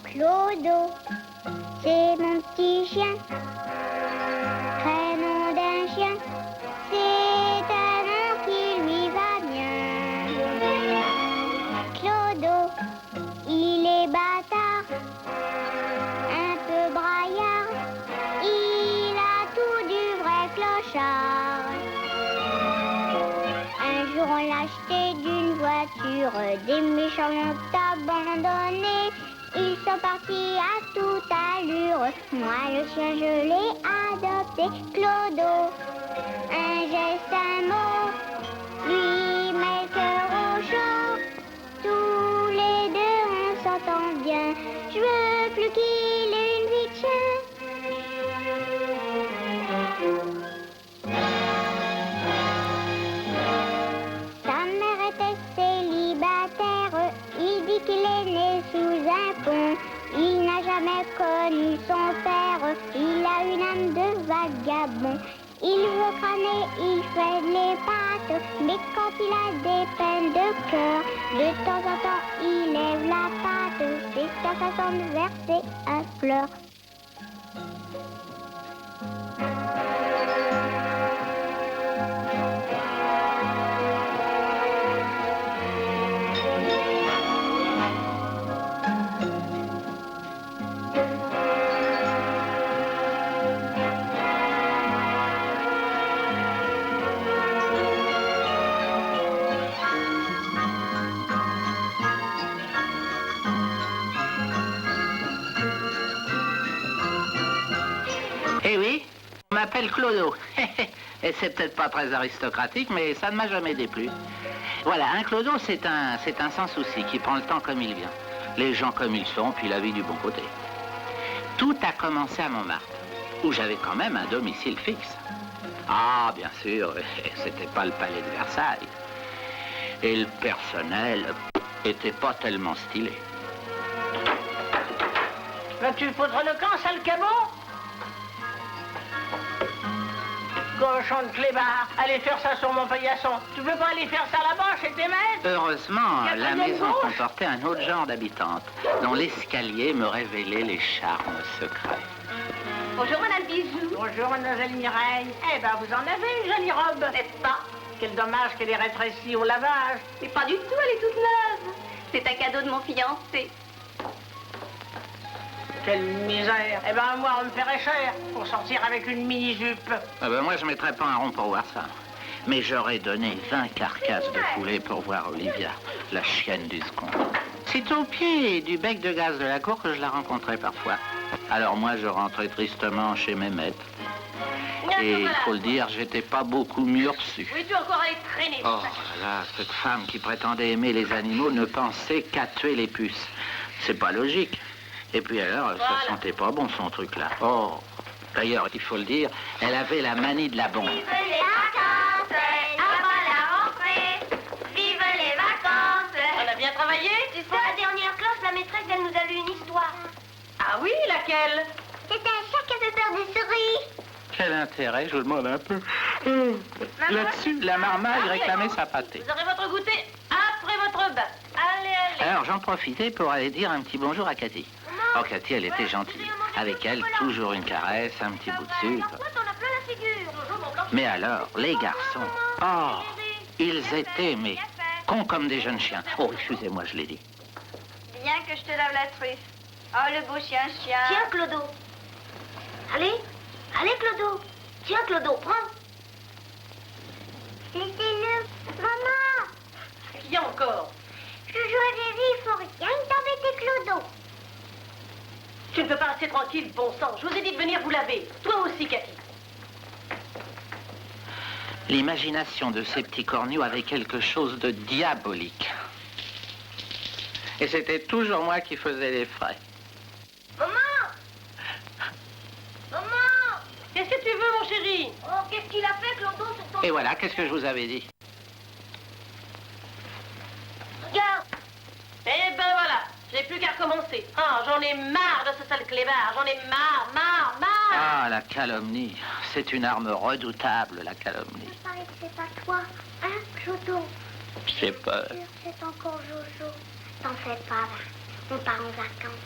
Clodo, c'est mon petit chien, prénom d'un chien, c'est un nom qui lui va bien. Clodo, il est bâtard, un peu braillard, il a tout du vrai clochard. Un jour on l'a acheté d'une voiture, des méchants l'ont abandonné. Ils sont partis à toute allure. Moi, le chien, je l'ai adopté. Clodo, un geste, un mot, lui met le cœur au chaud. Tous les deux, on s'entend bien. Je veux plus qu'il ait une vie de chien. Sa mère était célibataire. Il dit qu'il est né sous un pont. Il n'a jamais connu son père. Il a une âme de vagabond. Il veut crâner, il fait les pattes. Mais quand il a des peines de cœur, de temps en temps, il lève la patte. C'est sa façon de verser un pleur. Eh oui, on m'appelle Clodo. Et c'est peut-être pas très aristocratique, mais ça ne m'a jamais déplu. Voilà, un Clodo, c'est un sans-souci qui prend le temps comme il vient. Les gens comme ils sont, puis la vie du bon côté. Tout a commencé à Montmartre, où j'avais quand même un domicile fixe. Ah, bien sûr, c'était pas le palais de Versailles. Et le personnel était pas tellement stylé. Vas-tu foutre le camp, sale cabot? Cochon de clébard, allez faire ça sur mon paillasson. Tu veux pas aller faire ça là-bas chez tes maîtres? Heureusement, la Quatrième maison gauche. comportait un autre genre d'habitante, dont l'escalier me révélait les charmes secrets. Bonjour, Madame Bisou. Bonjour, mademoiselle Mireille. Eh ben, vous en avez une jolie robe. N'est-ce pas? Quel dommage qu'elle est rétrécie au lavage. Mais pas du tout, elle est toute neuve. C'est un cadeau de mon fiancé. Quelle misère. Eh ben, moi, on me ferait cher pour sortir avec une mini-jupe. Ah ben moi, je mettrais pas un rond pour voir ça. Mais j'aurais donné 20 carcasses de poulet pour voir Olivia, la chienne du second. C'est au pied du bec de gaz de la cour que je la rencontrais parfois. Alors moi, je rentrais tristement chez mes maîtres. Et il faut le dire, j'étais pas beaucoup mieux reçu. Oui, tu encore aller traîner. Oh là, cette femme qui prétendait aimer les animaux ne pensait qu'à tuer les puces. C'est pas logique. Et puis alors, ça sentait pas bon son truc-là. Oh, d'ailleurs, il faut le dire, elle avait la manie de la bombe. Vive les vacances, avant la rentrée. Vive les vacances. On a bien travaillé? Pour la dernière classe, la maîtresse, elle nous a lu une histoire. Ah oui, laquelle? C'est un chat qui avait peur des souris. Quel intérêt, je vous demande un peu. Là-dessus, la marmaille réclamait sa pâtée. Vous aurez votre goûter après votre bain. Allez, allez. Alors j'en profitais pour aller dire un petit bonjour à Cathy. Oh, Cathy, elle était gentille. Avec elle, toujours une caresse, un petit bout de sucre. On a plein la figure. Mais alors, les garçons, oh, ils étaient, mais cons comme des jeunes chiens. Oh, excusez-moi, je l'ai dit. Bien que je te lave la truffe. Oh, le beau chien. Tiens, Clodo. Allez, allez, Clodo. Tiens, Clodo, prends. Laissez-le. Maman, Qui encore? je joue à Riri, il faut rien t'embêter, Clodo. Tu ne peux pas rester tranquille, bon sang. Je vous ai dit de venir vous laver. Toi aussi, Cathy. L'imagination de ces petits corneaux avait quelque chose de diabolique. Et c'était toujours moi qui faisais les frais. Maman. Maman. Qu'est-ce que tu veux, mon chéri? Oh, qu'est-ce qu'il a fait, Clodo, sur ton... Et voilà, qu'est-ce que je vous avais dit? Regarde. Eh ben voilà, j'ai plus qu'à recommencer. Ah, j'en ai marre de ce sale clébard. J'en ai marre. Ah, la calomnie. C'est une arme redoutable, la calomnie. Ça paraît que c'est pas toi, hein? Toto. J'ai peur. C'est encore Jojo. T'en fais pas, va. On part en vacances.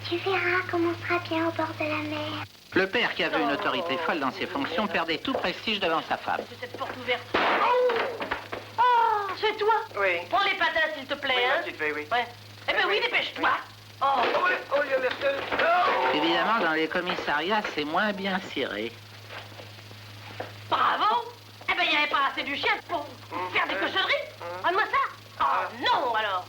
Tu verras comment on sera bien au bord de la mer. Le père, qui avait une autorité folle dans ses fonctions, perdait tout prestige devant sa femme. C'est cette porte ouverte. Oh, c'est toi? Oui. Prends les patins, s'il te plaît, Oui, ma hein? petite fille, oui. Ouais. Eh ben oui, dépêche-toi. Oh. Oh, il y a le... Évidemment, dans les commissariats, c'est moins bien ciré. Bravo. Eh ben, il n'y avait pas assez du chien pour faire des cochonneries. Rends-moi ça. Oh, non, alors.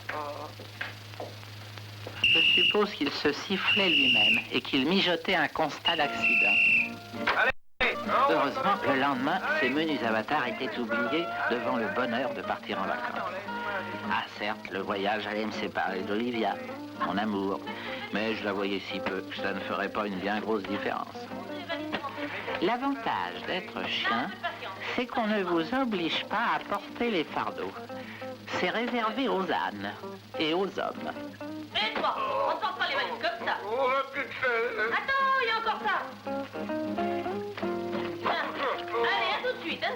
Je suppose qu'il se sifflait lui-même et qu'il mijotait un constat d'accident. Heureusement, le lendemain, ces menus avatars étaient oubliés devant le bonheur de partir en vacances. Ah certes, le voyage allait me séparer d'Olivia, mon amour, mais je la voyais si peu que ça ne ferait pas une bien grosse différence. L'avantage d'être chien, c'est qu'on ne vous oblige pas à porter les fardeaux. C'est réservé aux ânes et aux hommes. Et toi, on ne porte pas les valises comme ça. Oh, ma petite fille. Attends, il y a encore ça. Allez, à tout de suite, hein.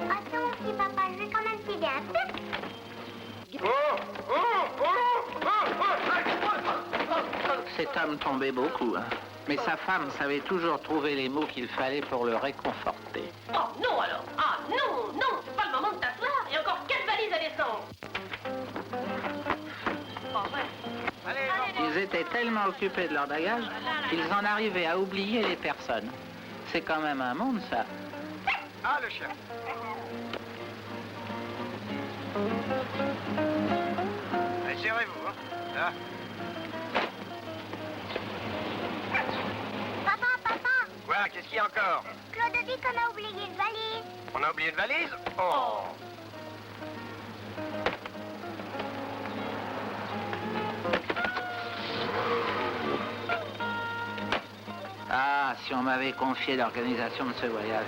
Attends, petit papa, je vais quand même t'aider un peu. Cet homme tombait beaucoup, hein. Mais sa femme savait toujours trouver les mots qu'il fallait pour le réconforter. Oh, non, alors. Ah, non, non, c'est pas le moment de t'asseoir. Il y a encore 4 valises à descendre. Oh, ouais. Ils étaient tellement occupés de leur bagage qu'ils en arrivaient à oublier les personnes. C'est quand même un monde, ça. Ah, le chien. Allez, serrez-vous, hein. Là. Papa, Quoi, qu'est-ce qu'il y a encore? Claude dit qu'on a oublié une valise. On a oublié une valise? Oh. Ah, si on m'avait confié l'organisation de ce voyage.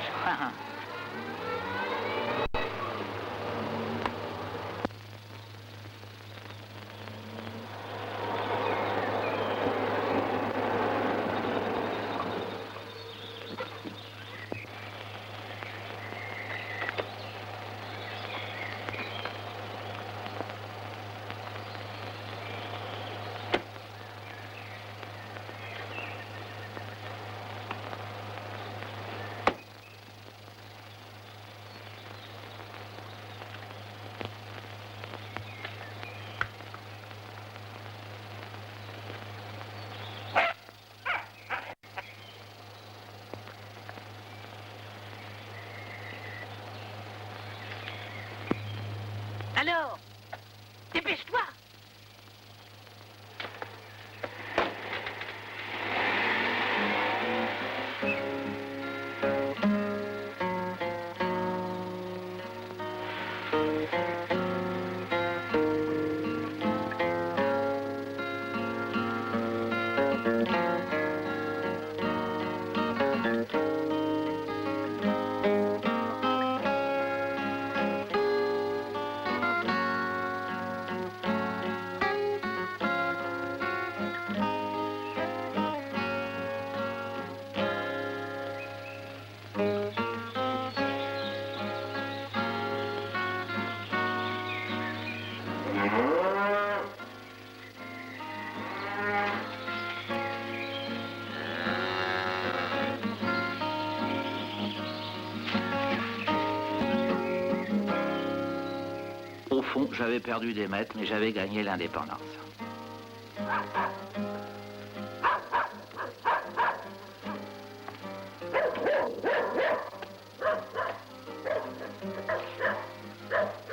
Alors, dépêche-toi. Au fond, j'avais perdu des mètres, mais j'avais gagné l'indépendance.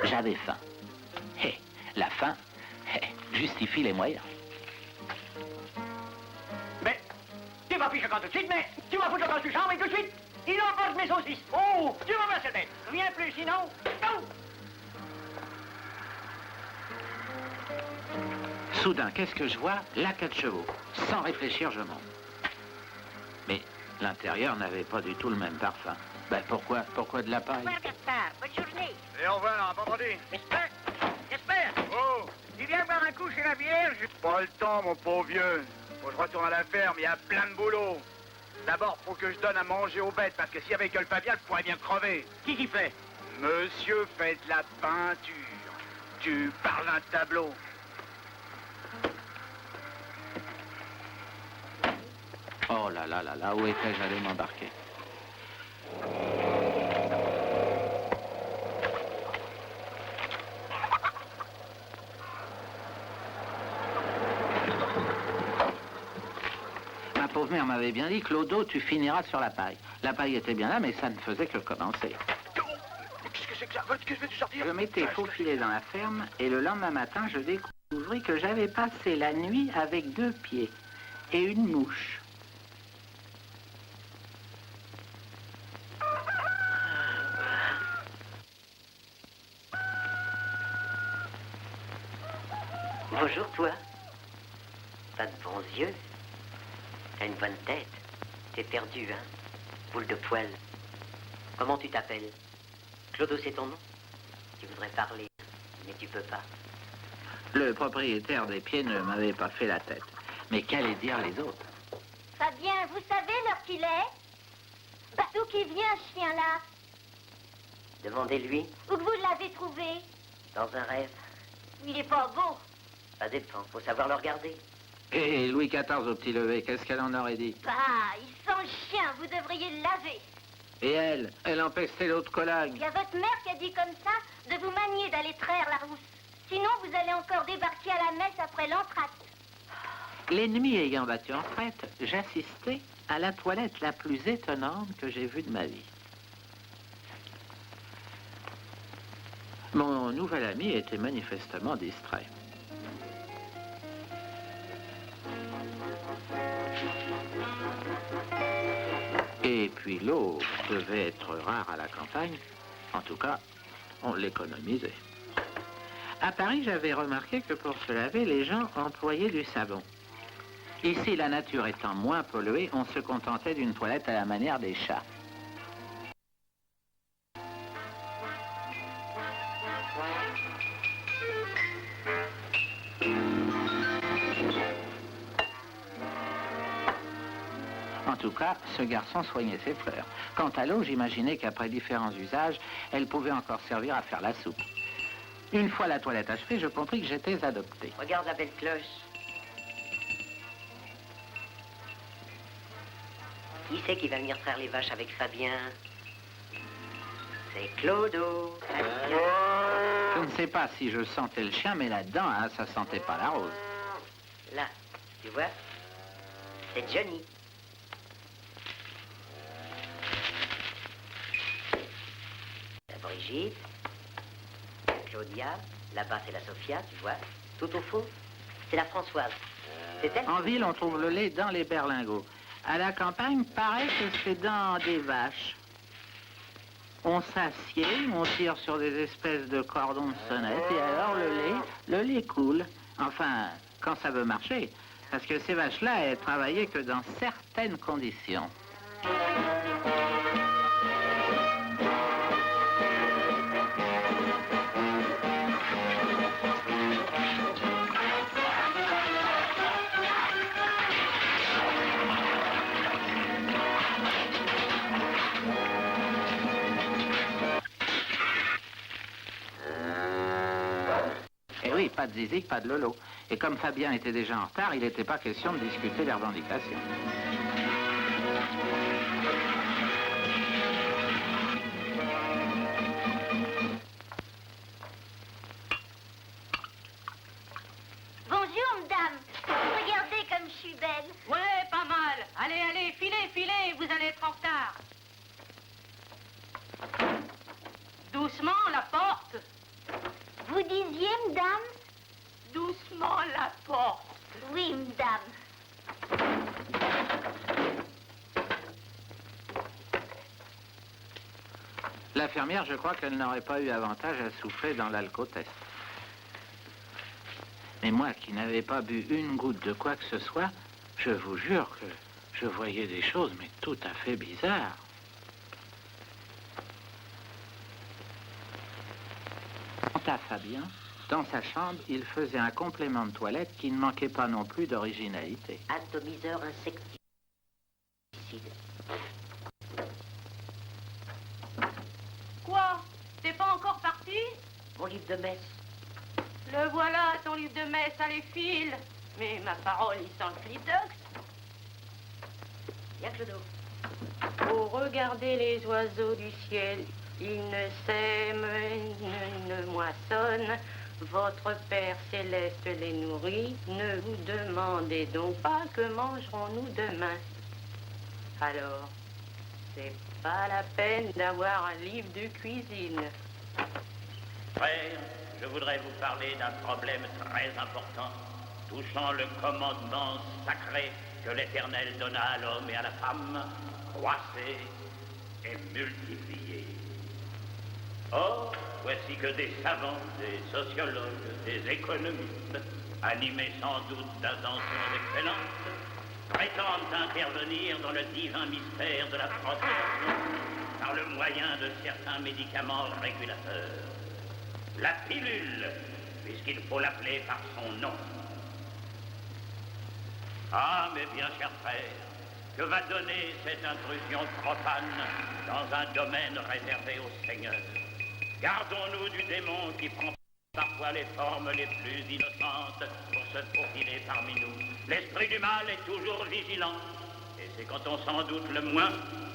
J'avais faim. La faim justifie les moyens. Mais, tu vas ficher quand tout de suite, mais tu vas foutre dans ta chambre et tout de suite. Il emporte mes saucisses. Oh, tu vas voir cette tête. Rien plus, sinon. Oh. Soudain, qu'est-ce que je vois? La 4 chevaux. Sans réfléchir, je monte. Mais l'intérieur n'avait pas du tout le même parfum. Ben pourquoi de la paille? Gaspard, bonne journée. Et au revoir, à vendredi. J'espère. Oh, tu viens boire un coup chez la Vierge? Pas le temps, mon pauvre vieux. Faut que je retourne à la ferme, il y a plein de boulot. D'abord, faut que je donne à manger aux bêtes, parce que si avec elles pas bien, elles pourraient bien crever. Qui fait? Monsieur fait de la peinture. Tu parles d'un tableau. Oh là là là là, où étais-je allé m'embarquer? Ma pauvre mère m'avait bien dit, Clodo, tu finiras sur la paille. La paille était bien là, mais ça ne faisait que commencer. Qu'est-ce que c'est que ça? Que veux-tu sortir? Je m'étais faufilé dans la ferme et le lendemain matin, je découvris que j'avais passé la nuit avec 2 pieds et une mouche. Bonjour, toi. Pas de bons yeux. T'as une bonne tête. T'es perdu, hein? Boule de poil. Comment tu t'appelles? Clodo, c'est ton nom? Tu voudrais parler, mais tu peux pas. Le propriétaire des pieds ne m'avait pas fait la tête. Mais qu'allaient dire les autres? Fabien, vous savez l'heure qu'il est? Bah, d'où qu'il vient, ce chien-là? Demandez-lui, Où que vous l'avez trouvé? dans un rêve. Il est pas beau. Ça dépend, faut savoir le regarder. Et Louis XIV au petit lever, qu'est-ce qu'elle en aurait dit? Bah, il sent le chien, vous devriez le laver. Et elle empestait l'autre Il colagne. y a votre mère qui a dit comme ça de vous manier d'aller traire la rousse. Sinon, vous allez encore débarquer à la messe après l'entracte. L'ennemi ayant battu en retraite, j'assistais à la toilette la plus étonnante que j'ai vue de ma vie. Mon nouvel ami était manifestement distrait. Et puis l'eau devait être rare à la campagne. En tout cas, on l'économisait. À Paris, j'avais remarqué que pour se laver, les gens employaient du savon. Ici, la nature étant moins polluée, on se contentait d'une toilette à la manière des chats. En tout cas, ce garçon soignait ses fleurs. Quant à l'eau, j'imaginais qu'après différents usages, elle pouvait encore servir à faire la soupe. Une fois la toilette achevée, je compris que j'étais adopté. Regarde la belle cloche. Qui c'est qui va venir traire les vaches avec Fabien? C'est Clodo. Je ne sais pas si je sentais le chien, mais là-dedans, hein, ça sentait pas la rose. Là, tu vois? C'est Johnny. La Brigitte. Claudia. Là-bas, c'est la Sophia, tu vois? Tout au fond, c'est la Françoise. C'est elle? En ville, on trouve le lait dans les berlingots. À la campagne, paraît que c'est dans des vaches. On s'assied, on tire sur des espèces de cordons de sonnette, et alors le lait coule. Enfin, quand ça veut marcher. Parce que ces vaches-là, elles travaillaient que dans certaines conditions. Et oui, pas de zizik, pas de lolo. Et comme Fabien était déjà en retard, il n'était pas question de discuter les revendications. Bonjour, madame. Regardez comme je suis belle. Ouais, pas mal. Allez, allez, filez, filez, vous allez être en retard. Doucement, la porte. Vous disiez, madame? Doucement, la porte. Oui, madame. La fermière, je crois qu'elle n'aurait pas eu avantage à souffler dans l'alcotest. Mais moi, qui n'avais pas bu une goutte de quoi que ce soit, je vous jure que je voyais des choses, mais tout à fait bizarres. Quant à Fabien, dans sa chambre, il faisait un complément de toilette qui ne manquait pas non plus d'originalité. Atomiseur insecticide. Quoi? T'es Mon livre de messe. Le voilà, ton livre de messe, allez, file. Mais ma parole, il sent le clitox. Viens, Clodo. Oh, regardez les oiseaux du ciel. Ils ne sèment, ils ne moissonnent. Votre Père céleste les nourrit. Ne vous demandez donc pas que mangerons-nous demain. Alors, c'est pas la peine d'avoir un livre de cuisine. Frères, je voudrais vous parler d'un problème très important touchant le commandement sacré que l'Éternel donna à l'homme et à la femme, croissez et multipliez. Or, voici que des savants, des sociologues, des économistes, animés sans doute d'intentions excellentes, prétendent intervenir dans le divin mystère de la procréation par le moyen de certains médicaments régulateurs. La pilule, puisqu'il faut l'appeler par son nom. Ah, mais bien chers frères, que va donner cette intrusion profane dans un domaine réservé au Seigneur? Gardons-nous du démon qui prend parfois les formes les plus innocentes pour se faufiler parmi nous. L'esprit du mal est toujours vigilant, et c'est quand on s'en doute le moins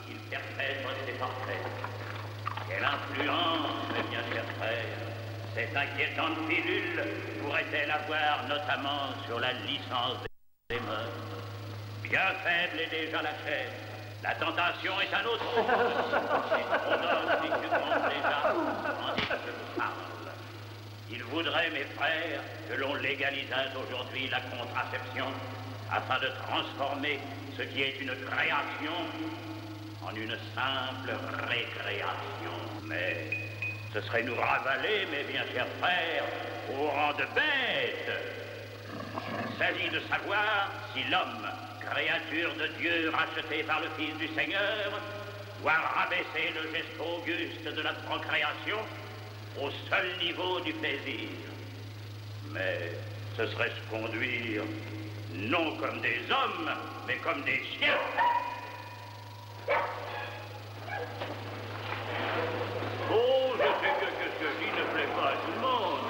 qu'il perpètre ses portraits. Quelle influence, mes bien chers frères, cette inquiétante pilule pourrait-elle avoir notamment sur la licence des mœurs? Bien faible est déjà la chair. La tentation est un autre. C'est trop d'hommes qui succombent déjà, tandis que je vous parle. Il voudrait, mes frères, que l'on légalise aujourd'hui la contraception afin de transformer ce qui est une création en une simple récréation. Mais ce serait nous ravaler, mes bien chers frères, au rang de bêtes. Il s'agit de savoir si l'homme, créature de Dieu rachetée par le Fils du Seigneur, doit rabaisser le geste auguste de la procréation au seul niveau du plaisir. Mais ce serait se conduire non comme des hommes, mais comme des chiens. Oh, je sais que ce que je dis ne plaît pas à tout le monde.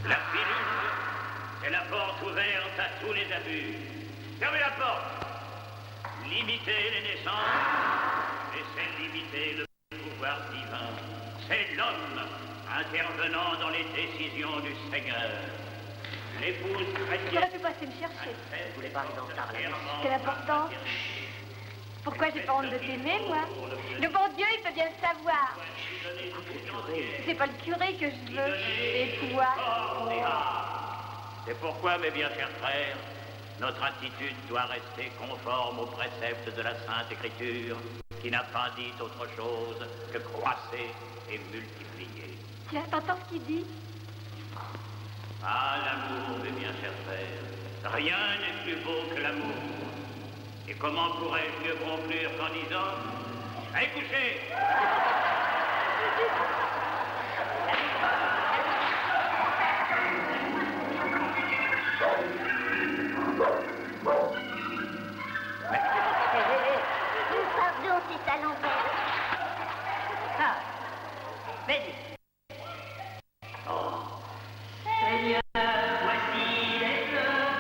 La pilule est la porte ouverte à tous les abus. Fermez la porte. Limitez les naissances, et c'est limiter le pouvoir divin. C'est l'homme intervenant dans les décisions du Seigneur. L'épouse chrétienne... J'aurais pu passer me chercher. Je voulais pas arriver en retard, là. Quelle importance. Pourquoi j'ai pas honte de t'aimer, moi? Le bon Dieu, il peut bien le savoir. C'est pas le curé que je veux, c'est toi. C'est pourquoi, mes bien chers frères, notre attitude doit rester conforme aux préceptes de la Sainte Écriture, qui n'a pas dit autre chose que croissez et multipliez. Tiens, t'entends ce qu'il dit? Ah, l'amour, mes bien chers frères, rien n'est plus beau que l'amour. Et comment pourrais-je mieux conclure qu'en disant « Allez coucher !» Pardon, c'est à l'envers. Ah, vas-y. Seigneur, voici les fleurs,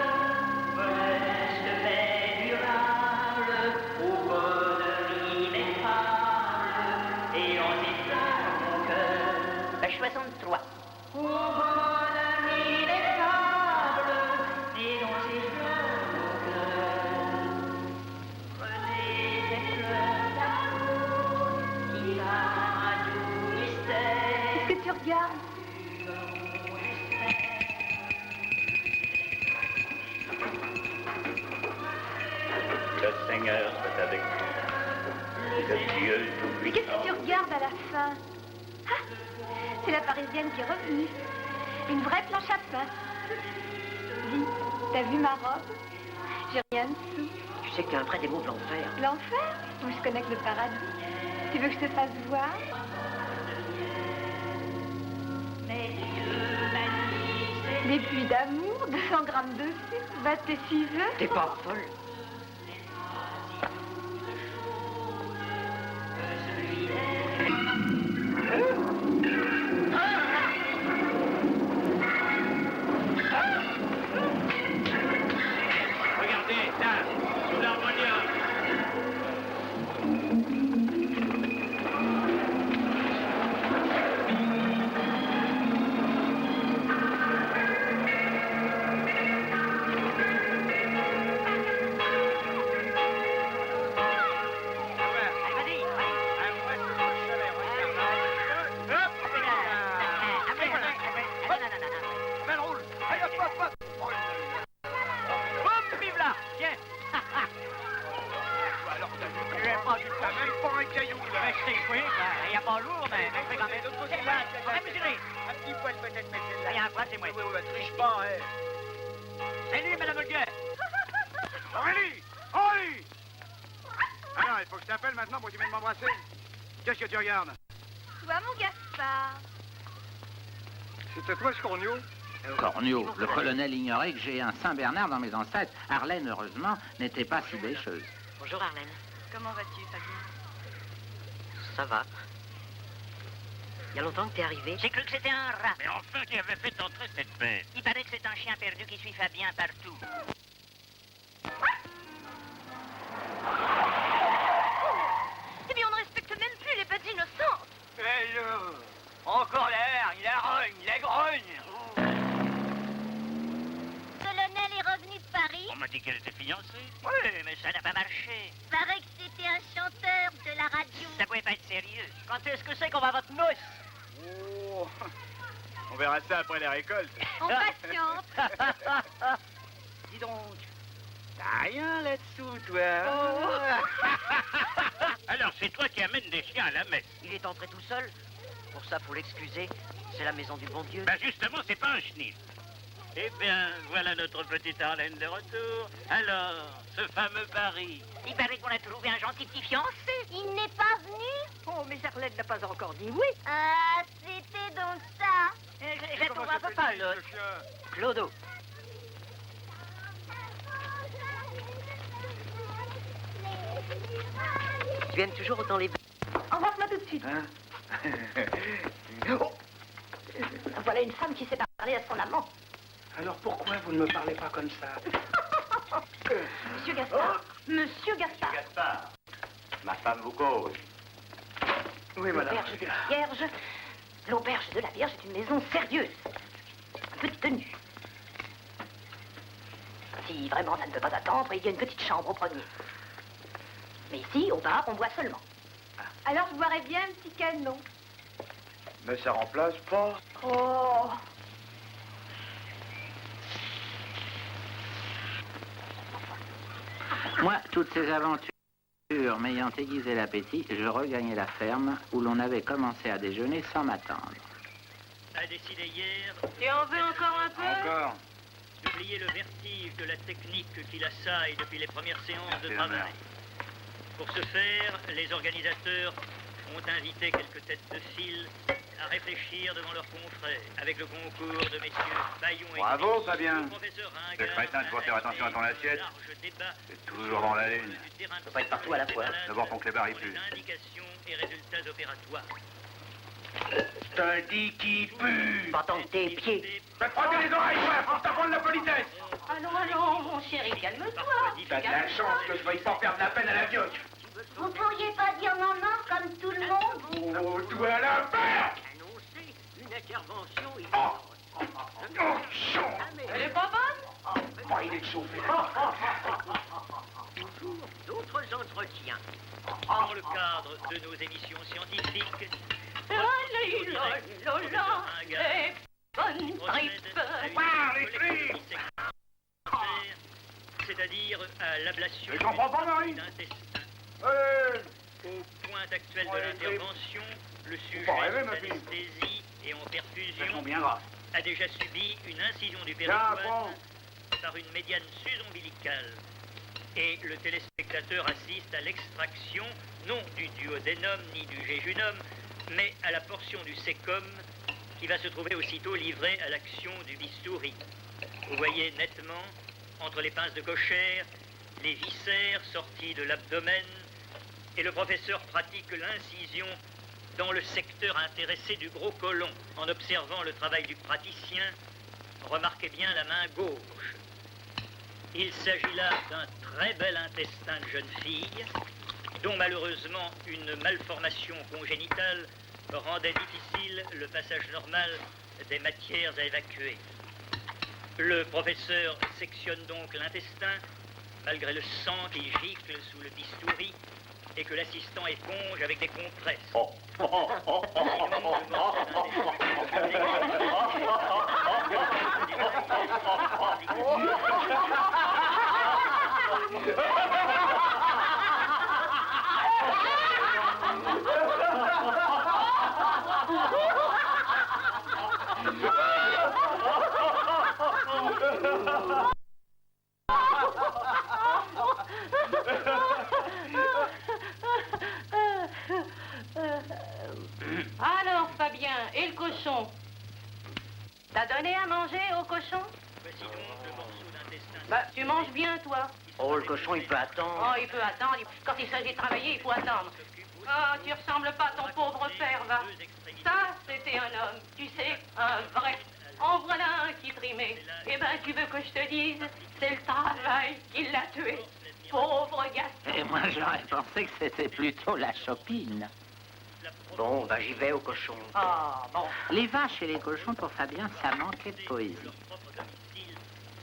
promesses de paix durable, au bonheur ineffable, et on éteint mon cœur. Page 63. Au bonheur ineffable, et on éteint mon cœur. Prenez des fleurs d'amour, qui parlent à tout mystère. Qu'est-ce que tu regardes? Le Seigneur soit avec vous. Le Dieu Mais qu'est-ce tout-puissant. que tu regardes à la fin? Ah, c'est la Parisienne qui est revenue. Une vraie planche à pain. Dis, t'as vu ma robe? J'ai rien dessous. Tu sais que t'es un vrai démon de l'enfer. L'enfer? Moi, je connais que le paradis. Tu veux que je te fasse voir? Mais Dieu m'a Des puits d'amour, 200 grammes de sucre, bah t'es 6 œufs. T'es pas folle? Regardez, là, sous l'harmonium. Salut, Madame Olguet. Aurélie! Aurélie! Alors, il faut que je t'appelle maintenant pour que tu viennes m'embrasser. Qu'est-ce que tu regardes? Toi, mon Gaspard. C'était toi ce corneau? Cornio, le colonel ignorait que j'ai un Saint-Bernard dans mes ancêtres. Arlène, heureusement, n'était pas si bêcheuse. Bonjour Arlène. Comment vas-tu, Fabien? Ça va. Il y a longtemps que t'es arrivé? J'ai cru que c'était un rat. Mais enfin, qui avait fait entrer cette bête? Il paraît que c'est un chien perdu qui suit Fabien partout. Eh bien, on ne respecte même plus les bêtes innocentes. Hello. Encore l'air, il la rogne, il la grogne. Le colonel est revenu de Paris. On m'a dit qu'elle était fiancée. Oui, mais ça n'a pas marché. Paraît que c'était un chanteur de la radio. Ça pouvait pas être sérieux. Quand est-ce que c'est qu'on va à votre noce? Oh! On verra ça après les récoltes. On patiente. Dis donc, t'as rien là-dessous, toi? Alors, c'est toi qui amènes des chiens à la messe. Il est entré tout seul. Pour ça, faut l'excuser. C'est la maison du bon Dieu. Ben justement, c'est pas un chenil. Eh bien, voilà notre petite Arlène de retour. Alors, ce fameux Paris. Il paraît qu'on a trouvé un gentil petit fiancé. Il n'est pas venu? Oh, mais Arlène n'a pas encore dit oui. Ah, c'était donc ça. Je la trouve un peu pâle. Clodo. Tu viens toujours autant les... Embrasse-moi tout de suite. Voilà une femme qui sait parler à son amant. Alors pourquoi vous ne me parlez pas comme ça? Monsieur Gaspard. Monsieur Gaspard. Gaspard, ma femme vous cause. Oui, madame. L'auberge de la Vierge. L'auberge de la Vierge est une maison sérieuse. Un petit tenue. Si vraiment ça ne peut pas attendre, il y a une petite chambre au premier. Mais ici, au bar, on boit seulement. Alors je boirais bien un petit canon. Mais ça remplace pas. Oh. Moi, toutes ces aventures m'ayant aiguisé l'appétit, je regagnai la ferme où l'on avait commencé à déjeuner sans m'attendre. A décidé hier Tu en veux encore un peu? Encore? d'oublier le vertige de la technique qui l'assaille depuis les premières séances de C'est la travail. merde. Pour ce faire, les organisateurs ont invité quelques têtes de file à réfléchir devant leurs confrères, avec le concours de messieurs Bayon et Bravo, Denis, Fabien. le professeur Le Ringard crétin, tu dois faire attention à ton a assiette. large débat C'est toujours dans la lune. du terrain de Faut pas être partout à la fois. D'abord, ton clébard, il pour pue. les indications et résultats opératoires. T'as dit qui pue. Pas tant que tes pieds. Fais frotter les oreilles, toi, pour t'apprendre la politesse. Allons, mon chéri, calme-toi. T'as de la chance que je veuille pas perdre la peine à la vioque. Vous pourriez pas dire maman comme tout le monde? Oh, toi la peur. Annoncer une intervention Oh, chon. Elle est pas bonne? Oh, il est chauffé. Toujours d'autres entretiens. Dans le cadre de nos émissions scientifiques, La les bonnes tripes. c'est-à-dire à l'ablation Mais je comprends pas, Marie. d'un intestin. Au point actuel de Ouais, l'intervention, le sujet pas rêver, ma fille. d'anesthésie et en Elles sont perfusion bien graves. a déjà subi une incision du Tiens, péritoine prends. par une médiane sus-ombilicale. Et le téléspectateur assiste à l'extraction, non du duodénum ni du jéjunum, mais à la portion du sécum qui va se trouver aussitôt livré à l'action du bistouri. Vous voyez nettement, entre les pinces de cochère, les viscères sortis de l'abdomen, et le professeur pratique l'incision dans le secteur intéressé du gros côlon. En observant le travail du praticien, remarquez bien la main gauche. Il s'agit là d'un très bel intestin de jeune fille, dont malheureusement une malformation congénitale rendait difficile le passage normal des matières à évacuer. Le professeur sectionne donc l'intestin, malgré le sang qui gicle sous le bistouri et que l'assistant éponge avec des compresses. Alors, Fabien, et le cochon? T'as donné à manger au cochon? Voici donc le morceau d'intestin. Bah, tu manges bien, toi? Oh, le cochon, il peut attendre. Oh, il peut attendre. Quand il s'agit de travailler, il faut attendre. Oh, tu ressembles pas à ton pauvre père, va. Ça, c'était un homme, tu sais, un vrai. En voilà un qui trimait. Eh ben, tu veux que je te dise, c'est le travail qui l'a tué. Pauvre Gaston. Et moi, j'aurais pensé que c'était plutôt la chopine. Bon, bah j'y vais au cochon. Ah, bon. Les vaches et les cochons, pour Fabien, ça manquait de poésie. Leur propre domicile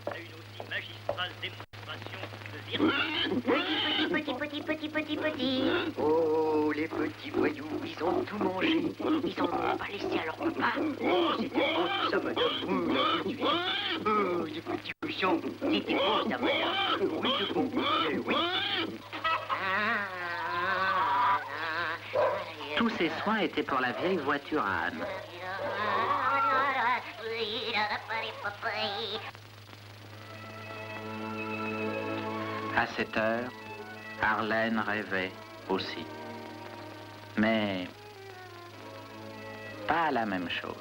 a une aussi magistrale démonstration de virtu. Petit. Oh, les petits voyous, ils ont tout mangé. Ils en ont pas laissé à leur repas. Oh, c'était beau tout ça, madame. La petite vie. Oh, les petits cochons. C'était beau ça, madame. Oui, c'est bon. Oui. Tous ces soins étaient pour la vieille voiture à âne. À cette heure, Arlène rêvait aussi. Mais pas la même chose.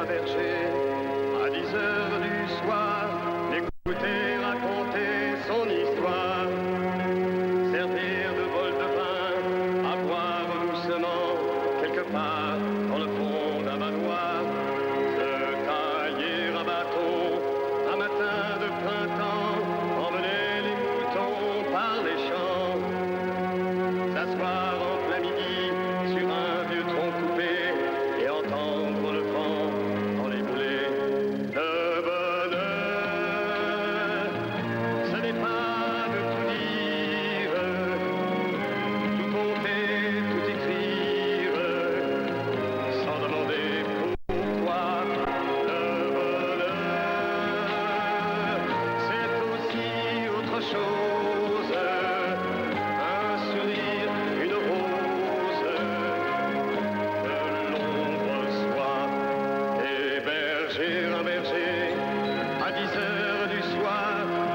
À 10 heures du soir, l'écouter raconter son histoire, servir de bol de pain, à boire doucement quelque part dans le fond d'un manoir, se tailler un bateau, un matin de printemps, emmener les moutons par les champs, s'asseoir en plein midi sur un vieux tronc coupé et entendre le vent dans les boulets. Le bonheur, ce n'est pas de tout dire, tout compter, tout écrire, sans demander pourquoi. Le bonheur, c'est aussi autre chose, un sourire, une rose, que l'on reçoit. Héberger un berger, à 10 heures du soir,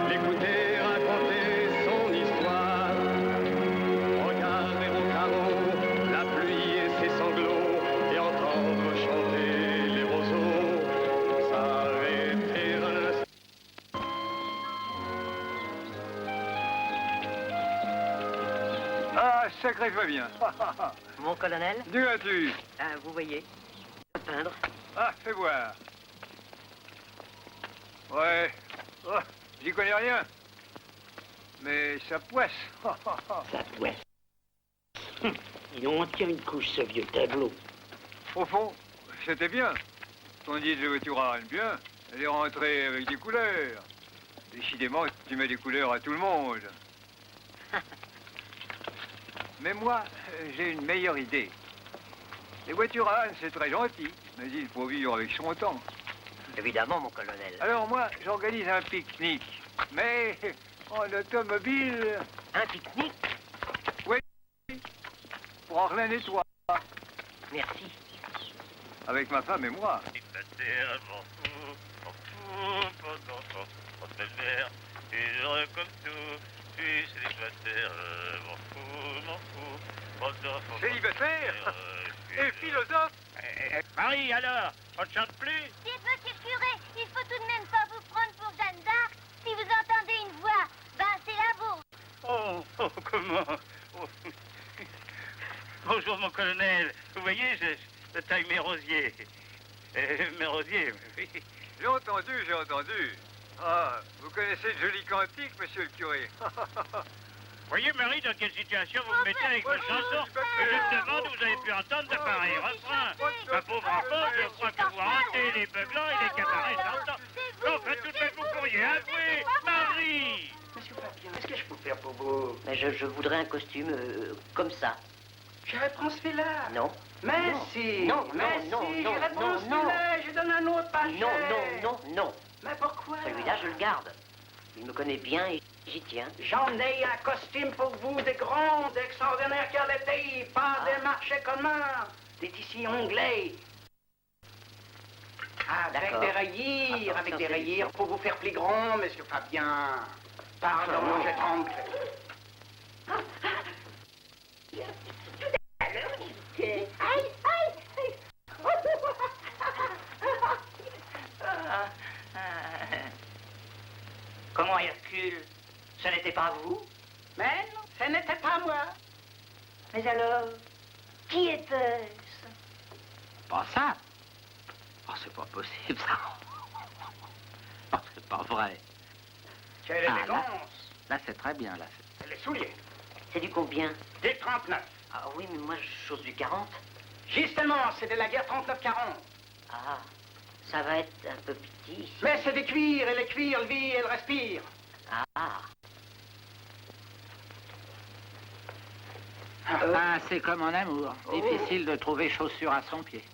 l'écouter raconter son histoire. Regarder au carreau la pluie et ses sanglots, et entendre chanter les roseaux. S'arrêter un instant. Ah, sacré Fabien. Mon colonel, D'où as-tu? vous voyez, peindre. Ah, fais voir. Ouais. Oh, j'y connais rien. Mais ça poisse. Ça poisse. Il en tient une couche, ce vieux tableau. Au fond, c'était bien. Ton dit de voiture à Anne, bien. Elle est rentrée avec des couleurs. Décidément, tu mets des couleurs à tout le monde. Mais moi, j'ai une meilleure idée. Les voitures à Anne, c'est très gentil. On a dit, il faut vivre avec son temps. Évidemment, mon colonel. Alors moi, j'organise un pique-nique, mais en automobile. Un pique-nique? Oui, pour Orléans-et-Toi. Merci. Avec ma femme et moi. Célibataire et philosophe. Marie, alors, on ne chante plus? Dites, monsieur le curé, il faut tout de même pas vous prendre pour Jeanne d'Arc. Si vous entendez une voix, ben c'est la vôtre. Oh, comment? Oh. Bonjour, mon colonel. Vous voyez, je taille mes rosiers. Mes rosiers, oui. J'ai entendu, j'ai entendu. Ah, vous connaissez de jolis cantiques, monsieur le curé. Voyez, Marie, dans quelle situation vous me mettez avec vos chansons? Je me demande où vous avez pu entendre de pareils refrains. Ma pauvre enfant, je crois que vous ratez les beuglants et les cabarets chantants. Enfin, tout de même, vous pourriez avouer, Marie! Monsieur Fabien, qu'est-ce que je peux faire pour vous? Mais je voudrais un costume comme ça. J'ai réponse là. Non. Mais Non. si, Non, mais non, si, non, j'ai réponse non, là, je donne un autre pas Non, cher. non, non, non. Mais pourquoi? Celui-là, je le garde. Il me connaît bien et j'y tiens. J'en ai un costume pour vous, des grands, d'extraordinaires qualités, pas des marchés communs, des tissus anglais. Avec D'accord. des rayures, avec des rayures pour vous faire plus grand, monsieur Fabien. Pardon, j'ai trompé. Comment Hercule? Ce n'était pas vous? Mais non, ce n'était pas moi. Mais alors, qui était-ce? Pas ça. Oh, c'est pas possible, ça. Oh, c'est pas vrai. Quelle Ah, élégance. Là, c'est très bien, là. Et les souliers, C'est du combien? des 39. Ah oui, mais moi, je chose du 40. Justement, c'est de la guerre 39-40. Ah, ça va être un peu petit. Mais c'est des cuirs, et les cuirs, le vit et le respire. Ah, Ah, c'est comme en amour. Difficile de trouver chaussures à son pied.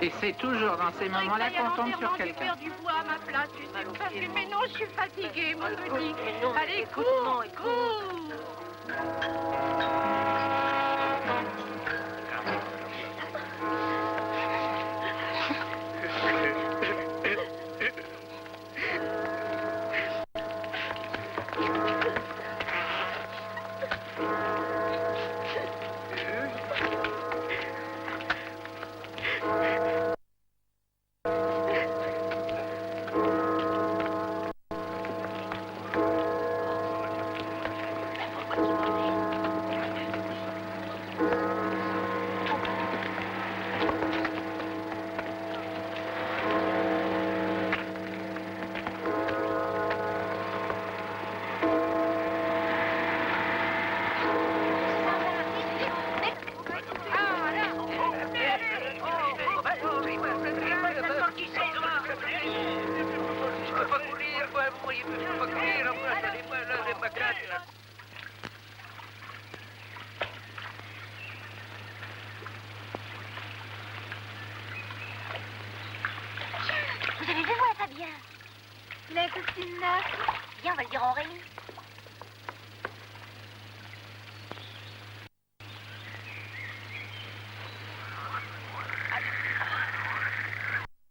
Et c'est toujours dans ces moments-là qu'on tombe sur quelqu'un. du bois à ma place, tu sais pas. Mais non, je suis fatiguée, mon petit. mais non, Allez, écoute-moi, cours, cours. Vous avez vu, moi, Fabien? Il a un costume neuf. Viens, on va le dire à Aurélie.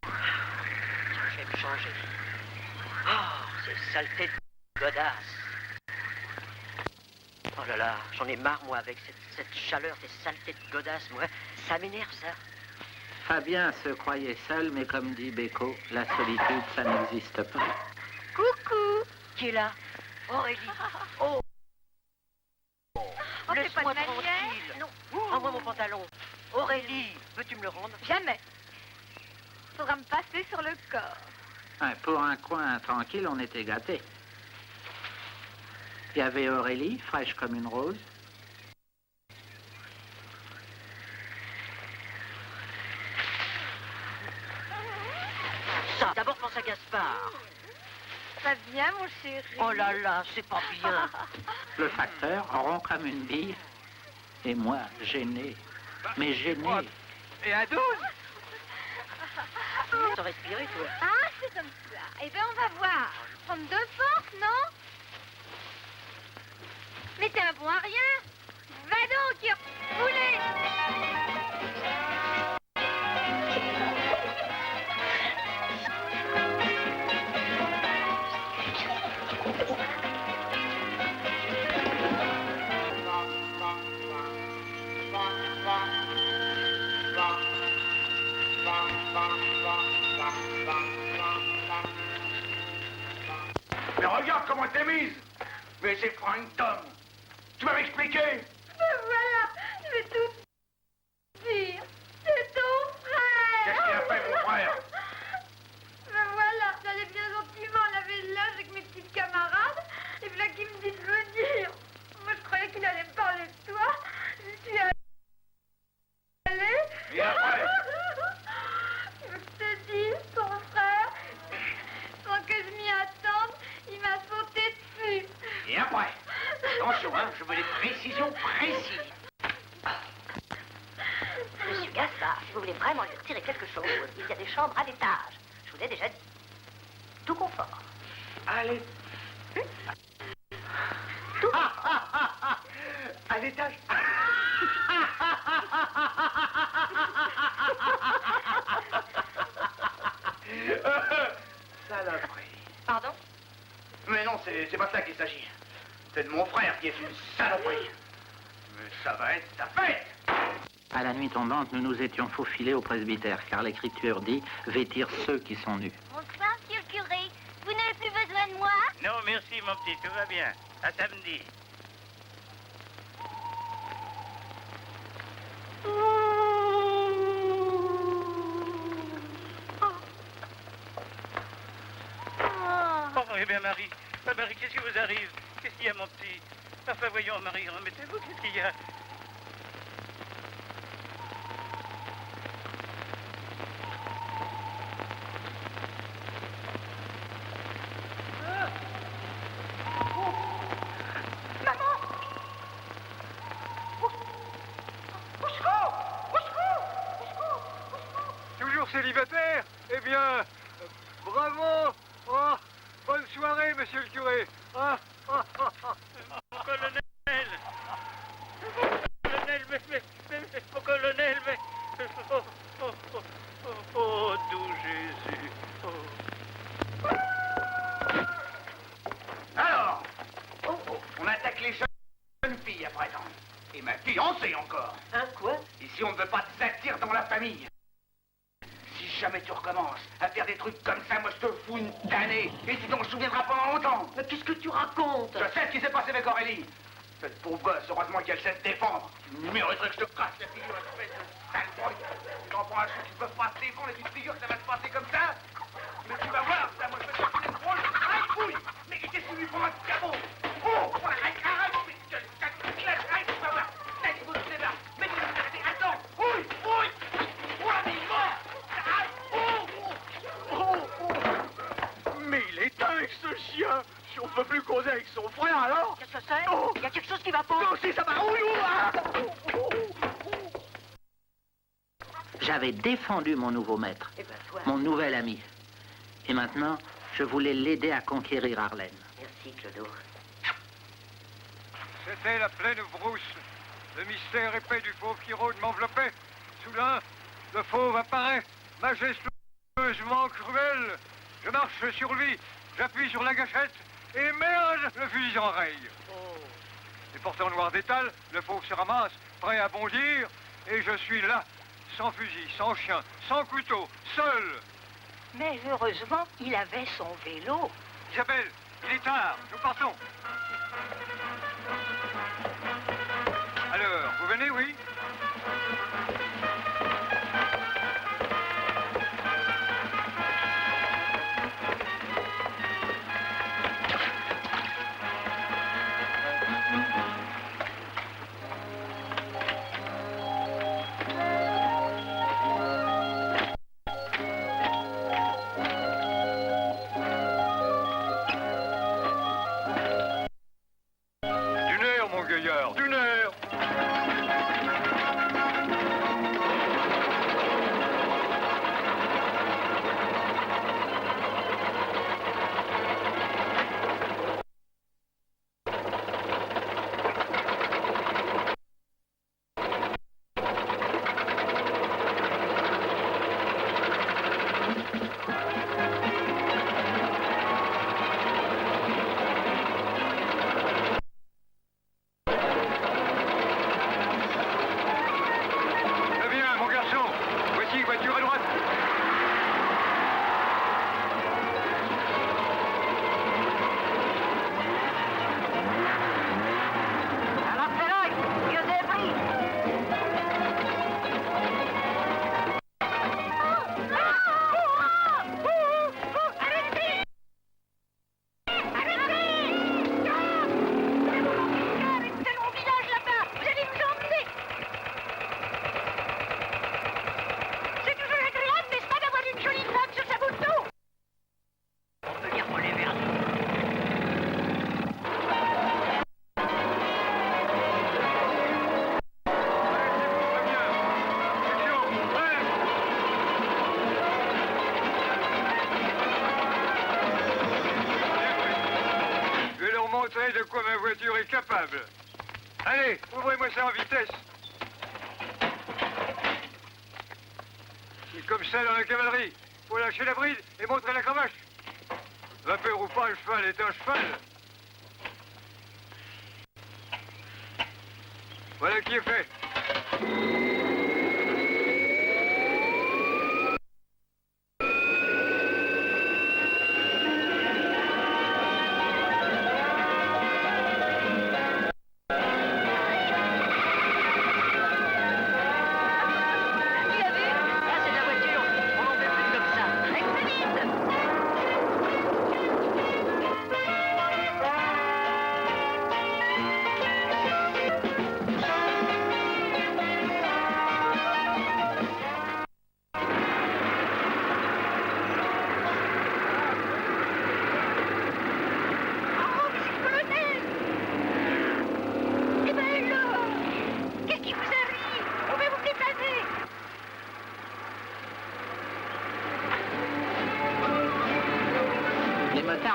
je vais me changer. Oh, ces saletés de godasses. Oh là là, j'en ai marre, moi, avec cette chaleur, ces saletés de godasses, moi. Ça m'énerve, ça. Fabien se croyait seul, mais comme dit Bécaud, la solitude, ça n'existe pas. Coucou. Qui est là? Aurélie. Oh. On fait pas de Laisse-moi manière. tranquille. Non, rends-moi mon pantalon. Aurélie, veux-tu me le rendre? Jamais. Faudra me passer sur le corps. Ouais, pour un coin tranquille, on était gâtés. Il y avait Aurélie, fraîche comme une rose. Ça, d'abord pense à Gaspard. Ça vient, mon chéri. Oh là là, c'est pas bien. Le facteur, rond comme une bille. Et moi, gêné. Mais gêné. Et à 12? Tu respirer, toi. Ah, c'est comme ça. Eh bien, on va voir. Prendre de force, non? Mais t'es un bon à rien. Va donc, y rouler. Mais regarde comment t'es mise. Mais c'est Frank Tom. Tu vas m'expliquer? Ben voilà, je vais tout dire. C'est ton frère. Qu'est-ce qu'il a fait, mon frère? Ben voilà, j'allais bien gentiment laver le linge avec mes petites camarades. Et voilà qu'il me dit de venir. Moi, je croyais qu'il allait me parler de toi. Je suis allée. Et après? Je te dis, ton frère, sans que je m'y attende, il m'a sauté dessus. Et après? Attention, hein, je veux des précisions précises. Monsieur Gaspard, si vous voulez vraiment lui retirer quelque chose, il y a des chambres à l'étage. Je vous l'ai déjà dit. Tout confort. Allez. Tout À l'étage. Saloperie. Pardon? Mais non, c'est pas ça qu'il s'agit. C'est de mon frère qui est une saloperie. Mais ça va être ta fête. À la nuit tombante, nous nous étions faufilés au presbytère, car l'Écriture dit « vêtir ceux qui sont nus ». Bonsoir, monsieur le curé. Vous n'avez plus besoin de moi? Non, merci, mon petit, tout va bien. À samedi. Oh, eh bien, Marie. Marie, qu'est-ce qui vous arrive? Qu'est-ce qu'il y a, mon petit? Enfin, voyons, Marie, remettez-vous, qu'est-ce qu'il y a? Toujours célibataire? Eh bien, bravo! Oh, bonne soirée, monsieur le curé! Ah, ah, ah, ah. Mon colonel! Mon colonel, mon colonel, mais... Oh, oh, oh, oh, oh, doux Jésus! Oh. Alors, on attaque les jeunes filles à présent. Et ma fiancée encore. Hein, quoi? Ici, on ne veut pas de satire dans la famille. Si jamais tu recommences à faire des trucs comme ça, moi je te fous une tannée. Et tu t'en souviendras pendant longtemps. Mais qu'est-ce que tu racontes? Je sais ce qui s'est passé avec Aurélie. Cette pauvre gosse, heureusement qu'elle sait se défendre. Tu mériterais que je te crache la figure, espèce de sale broye. Tu en prends un truc qui ne peut pas se défendre et tu te figures que ça va se passer comme ça? Mais tu vas voir, ça, moi je vais te faire une drôle de couille. Mais qu'est-ce que tu lui prends un cabot? Oh, arrête, mais tu arrête, tu vas voir. Là, il faut se débarrasser. Mais tu vas t'arrêter, attends. Oui. Oh, mais il est mort. Mais il est dingue, ce chien! Si on peut plus causer avec son frère, alors... Qu'est-ce que c'est? Il y a quelque chose qui va pas. Toi aussi, ça va... J'avais défendu mon nouveau maître, Eh ben, toi. mon nouvel ami. Et maintenant, je voulais l'aider à conquérir Harlem. Merci, Clodo. C'était la pleine brousse. Le mystère épais du fauve qui rôde m'enveloppait. Soudain, le fauve apparaît, majestueusement cruel. Je marche sur lui, j'appuie sur la gâchette, et merde, le fusil enraye. Et portant noir d'étal, le fauve se ramasse, prêt à bondir, et je suis là, sans fusil, sans chien, sans couteau, seul. Mais heureusement, il avait son vélo. Isabelle, il est tard, nous partons. Alors, vous venez, oui? Du nerf, mon gaillard, du nerf! de quoi ma voiture est capable. Allez, ouvrez-moi ça en vitesse. C'est comme ça dans la cavalerie. Faut lâcher la bride et montrer la cravache. Vapeur ou pas, le cheval est un cheval. Voilà qui est fait.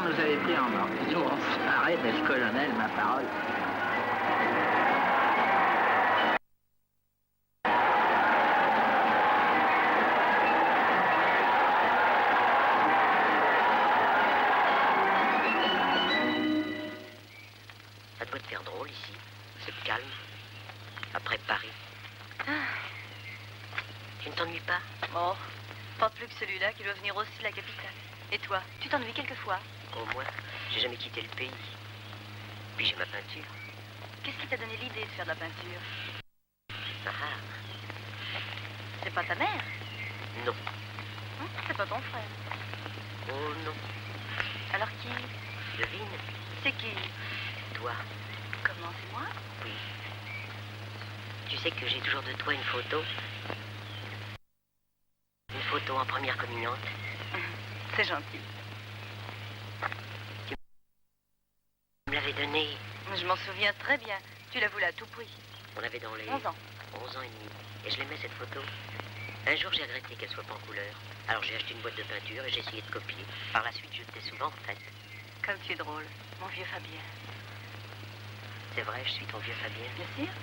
Nous avait pris en mort. Nous, on se marrait, mais le colonel, ma parole. Ça doit te faire drôle ici. C'est calme. Après Paris. Tu ne t'ennuies pas? Oh, pas plus que celui-là qui doit venir aussi de la capitale. Et toi, tu t'ennuies quelquefois? Au moins, j'ai jamais quitté le pays. Puis j'ai ma peinture. Qu'est-ce qui t'a donné l'idée de faire de la peinture? Ah, C'est pas ta mère? non. C'est pas ton frère? Oh non. Alors qui? Devine. C'est qui? Toi. Comment, c'est moi? Oui. Tu sais que j'ai toujours de toi une photo? Une photo en première communiante. C'est gentil. Tu me l'avais donnée. Je m'en souviens très bien. Tu l'as voulu à tout prix. On avait dans les... 11 ans. 11 ans et demi. Et je l'aimais cette photo. Un jour, j'ai regretté qu'elle soit pas en couleur. Alors j'ai acheté une boîte de peinture et j'ai essayé de copier. Par la suite, je t'ai souvent refaite. Comme tu es drôle, mon vieux Fabien. C'est vrai, je suis ton vieux Fabien. Bien sûr.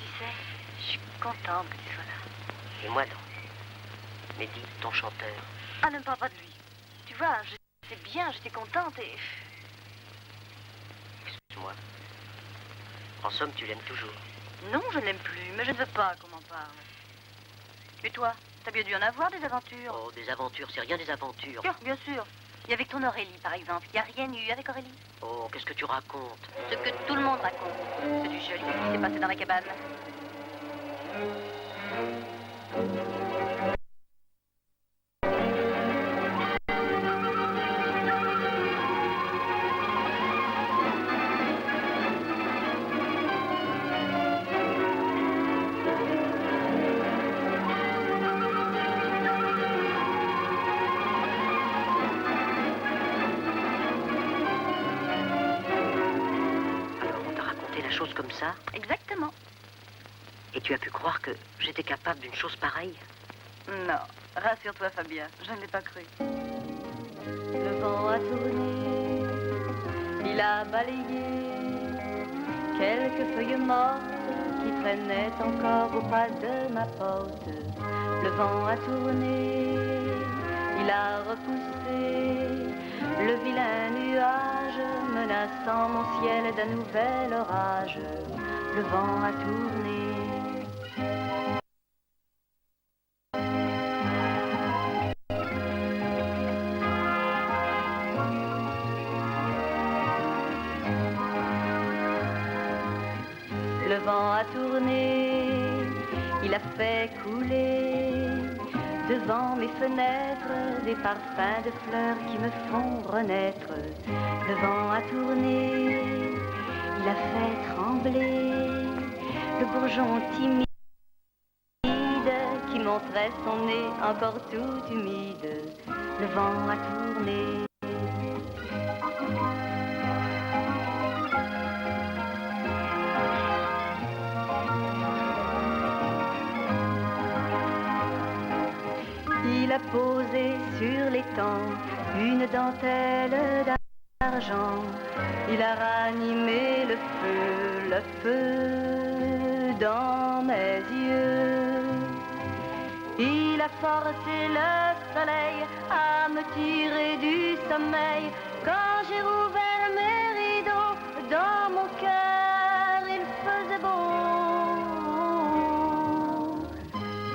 Tu sais, je suis contente que tu sois là. Et moi, donc. Mais dis, ton chanteur. Ah, ne me parle pas de lui. Tu vois, je sais bien, j'étais contente et... Excuse-moi. En somme, tu l'aimes toujours. Non, je ne l'aime plus, mais je ne veux pas qu'on m'en parle. Et toi, t'as bien dû en avoir des aventures. Oh, des aventures, c'est rien des aventures. Bien sûr. Il y a avec ton Aurélie, par exemple. Il n'y a rien eu avec Aurélie. Oh, qu'est-ce que tu racontes? Ce que tout le monde raconte. C'est du joli qui s'est passé dans la cabane. Comme ça? Exactement. Et tu as pu croire que j'étais capable d'une chose pareille? Non. Rassure-toi, Fabien. Je ne l'ai pas cru. Le vent a tourné. Il a balayé quelques feuilles mortes qui traînaient encore au pas de ma porte. Le vent a tourné. Il a repoussé le vilain nuage menaçant mon ciel d'un nouvel orage. Le vent a tourné. Le vent a tourné, il a fait couler devant mes fenêtres des parfums de fleurs qui me font renaître. Le vent a tourné, il a fait trembler le bourgeon timide qui montrait son nez encore tout humide. Le vent a tourné. Il a posé sur l'étang une dentelle d'argent. Il a ranimé le feu dans mes yeux. Il a forcé le soleil à me tirer du sommeil. Quand j'ai rouvert mes rideaux, dans mon cœur il faisait beau.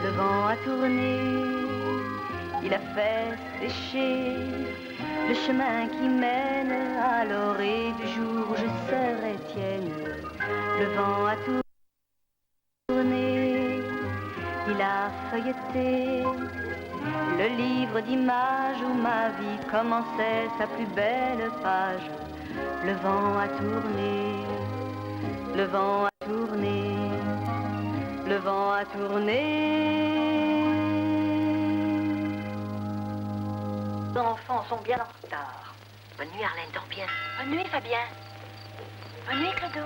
Le vent a tourné, il a fait sécher le chemin qui mène à l'orée du jour où je serai tienne. Le vent a tourné, il a feuilleté le livre d'images où ma vie commençait sa plus belle page. Le vent a tourné, le vent a tourné, le vent a tourné. Les enfants sont bien en retard. Bonne nuit, Arlène, dors bien. Bonne nuit, Fabien. Bonne nuit, Clodo.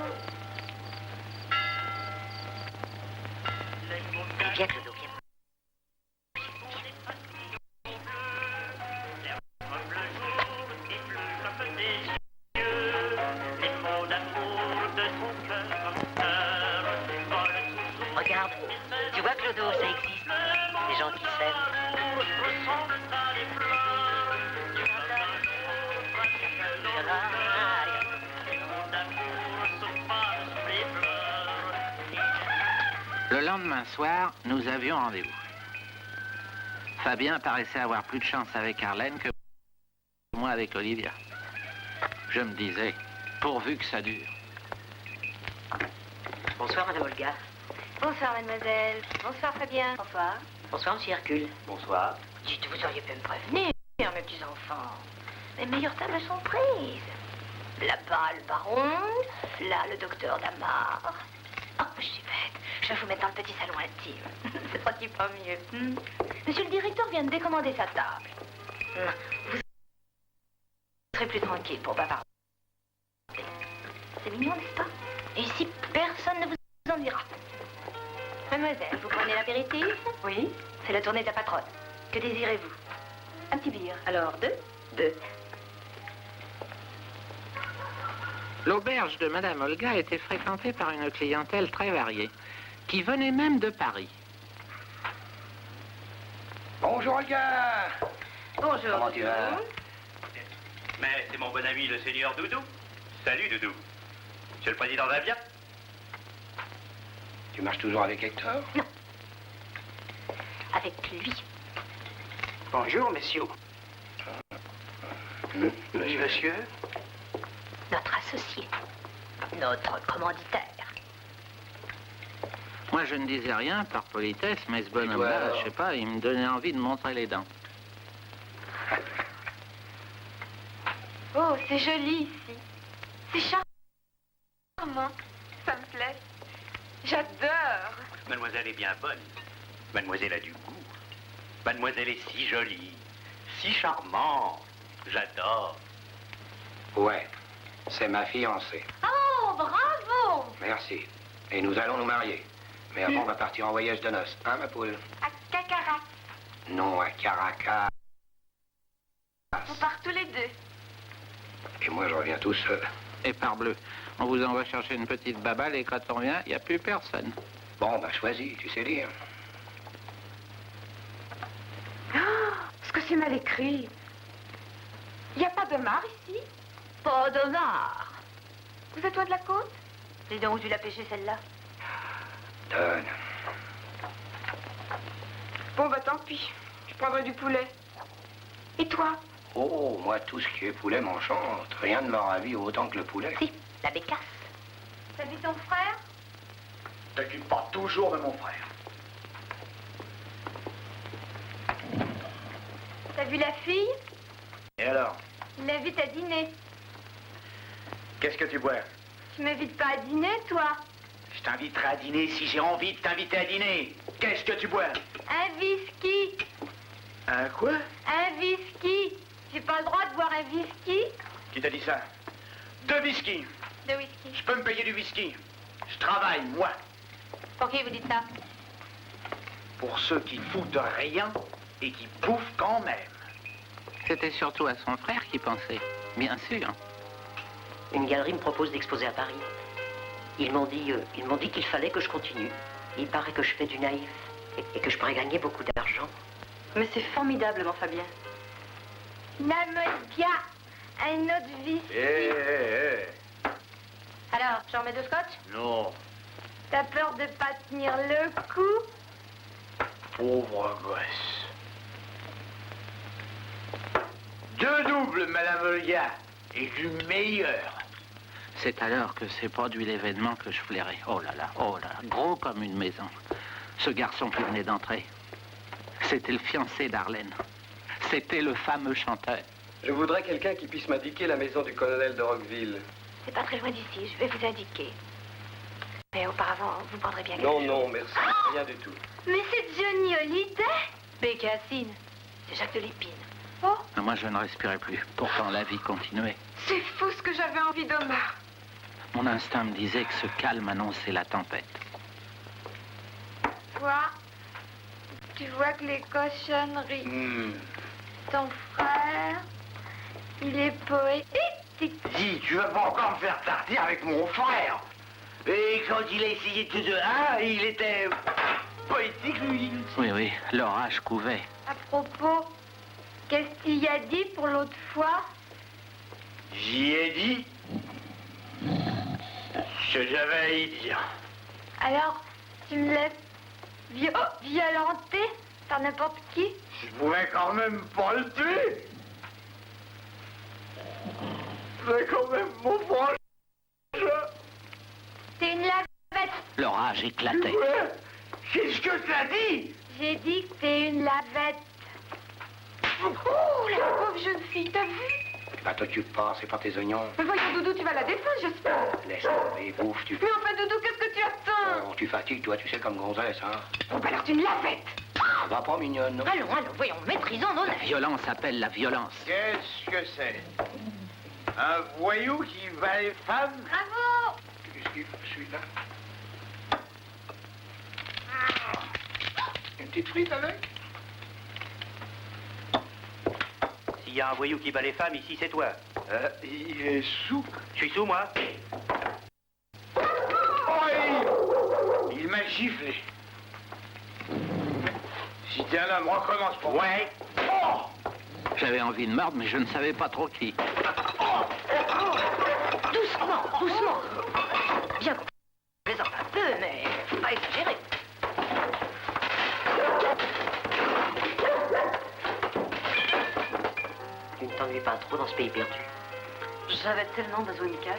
Viens, Clodo, viens. Regarde, tu vois, Clodo, ça existe. Les gens qui s'aiment. Le lendemain soir, nous avions rendez-vous. Fabien paraissait avoir plus de chance avec Arlène que moi avec Olivia. Je me disais, pourvu que ça dure. Bonsoir, Madame Olga. Bonsoir, mademoiselle. Bonsoir, Fabien. Bonsoir. Bonsoir, Monsieur Hercule. Bonsoir. Dites, vous auriez pu me prévenir, mes petits enfants. Les meilleures tables sont prises. Là-bas, le baron. Là, le docteur Damar. Oh, je suis bête. Je vais vous mettre dans le petit salon intime. Ce sera-t-il pas mieux? Monsieur le directeur vient de décommander sa table. Vous serez plus tranquille pour bavarder. C'est mignon, n'est-ce pas? Et ici, personne ne vous ennuiera. Mademoiselle, vous prenez l'apéritif? Oui. C'est la tournée de la patronne. Que désirez-vous? Un petit bière. Alors, deux. L'auberge de Madame Olga était fréquentée par une clientèle très variée, qui venait même de Paris. Bonjour, Olga. Bonjour. Comment tu vas? Mais c'est mon bon ami le seigneur Doudou. Salut, Doudou. Monsieur le Président va bien? Tu marches toujours avec Hector? Non. Avec lui. Bonjour, messieurs. Monsieur? Notre associé. Notre commanditaire. Moi, je ne disais rien par politesse, mais ce bonhomme-là, je sais pas, il me donnait envie de montrer les dents. Oh, c'est joli ici. C'est charmant. Ça me plaît. J'adore. Mademoiselle est bien bonne. Mademoiselle a du goût. Mademoiselle est si jolie, si charmante. J'adore. Ouais, c'est ma fiancée. Oh, bravo. Merci. Et nous allons nous marier. Mais avant, on va partir en voyage de noces. Hein, ma poule? À Cacarat. Non, à Caracas. On part tous les deux. Et moi, je reviens tout seul. Et parbleu, on vous envoie chercher une petite babale et quand on vient, il n'y a plus personne. Bon, bah, choisis, tu sais lire. Est-ce que c'est mal écrit? Il n'y a pas de mar ici? Pas de mar. Vous êtes loin de la côte? Dis donc, tu l'as pêché celle-là? Donne. Bon, bah tant pis. Je prendrai du poulet. Et toi? Oh, moi, tout ce qui est poulet m'enchante. Rien ne me ravit autant que le poulet. Si, la bécasse. T'as vu ton frère? T'occupe pas toujours de mon frère. T'as vu la fille? Et alors? Il l'invite à dîner. Qu'est-ce que tu bois? Tu m'invites pas à dîner, toi? Je t'inviterai à dîner si j'ai envie de t'inviter à dîner. Qu'est-ce que tu bois? Un whisky. Un quoi? Un whisky. J'ai pas le droit de boire un whisky? Qui t'a dit ça? 2 whisky. De whisky. Je peux me payer du whisky. Je travaille, moi. Pour qui vous dites ça? Pour ceux qui ne foutent rien et qui bouffent quand même. C'était surtout à son frère qu'il pensait, bien sûr. Une galerie me propose d'exposer à Paris. Ils m'ont dit qu'il fallait que je continue. Il paraît que je fais du naïf et que je pourrais gagner beaucoup d'argent. Mais c'est formidable, mon Fabien. Namodia, un autre vice. Alors, j'en mets 2 scotch? Non. T'as peur de pas tenir le coup? Pauvre gosse. 2 doubles, Madame Olga, et du meilleur. C'est alors que s'est produit l'événement que je flairais. Oh là là, gros comme une maison. Ce garçon qui venait d'entrer, c'était le fiancé d'Arlène. C'était le fameux chanteur. Je voudrais quelqu'un qui puisse m'indiquer la maison du colonel de Roqueville. C'est pas très loin d'ici, je vais vous indiquer. Mais auparavant, vous prendrez bien quelque Non, chose. non, merci. Rien du tout. Mais c'est Johnny Hallyday. Bécassine, c'est Jacques de Lépine. Oh, Moi, je ne respirais plus. Pourtant, la vie continuait. c'est fou ce que j'avais envie d'Omar. Mon instinct me disait que ce calme annonçait la tempête. Quoi? Tu vois que les cochonneries. Ton frère, il est poétique. Dis, tu vas pas encore me faire tartir avec mon frère. Et quand il a essayé tout de il était poétique, lui. Oui, l'orage couvait. À propos, qu'est-ce qu'il y a dit pour l'autre fois? J'y ai dit ce que j'avais à y dire. Alors, tu me laisses violenter par n'importe qui? Je pouvais quand même pas le tuer. C'est quand même mon frère. T'es une lavette. L'orage éclatait. Ouais. Qu'est-ce que t'as dit? J'ai dit que t'es une lavette. Oh, la pauvre jeune fille, t'as vu? Bah t'occupe pas, c'est pas tes oignons. Mais voyons, Doudou, tu vas la défendre, j'espère. Laisse tomber, bouffe, tu... Mais enfin, Doudou, qu'est-ce que tu attends? Oh, tu fatigues, toi, tu sais, comme gonzesse, hein. Bon, bah alors, t'es une lavette. Ça va pas, mignonne, non? Allons, voyons, maîtrisons nos La nerfs. violence appelle la violence. Qu'est-ce que c'est? Un voyou qui va les femmes? Bravo. Qu'est-ce qu'il fait, celui-là? Une petite frite avec? S'il y a un voyou qui bat les femmes, ici, c'est toi. Il est sous. Je suis sous, moi? Oh, il m'a giflé. Si t'es un homme, recommence pour moi. Ouais. Oh! J'avais envie de mordre, mais je ne savais pas trop qui. Doucement. Bien qu'on plaisante un peu, mais faut pas exagérer. Tu ne t'ennuies pas trop dans ce pays perdu? J'avais tellement besoin de calme.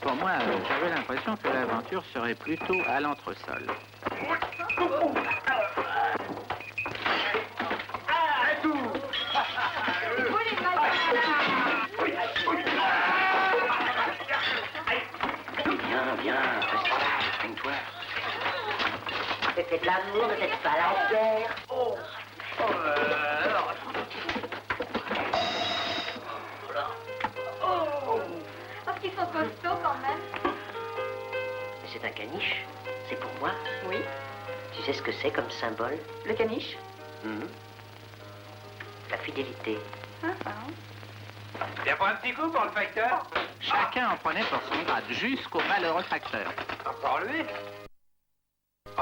Pour moi, j'avais l'impression que l'aventure serait plutôt à l'entresol. Viens, reste là, traîne-toi. Faites l'amour, ne faites pas la guerre. Parce qu'ils sont costauds quand même. Mais c'est un caniche. C'est pour moi. Oui, Tu sais ce que c'est comme symbole? le caniche. La fidélité. Y'a pas un petit coup pour le facteur? Chacun en prenait pour son grade, jusqu'au malheureux facteur. Encore lui? Oh.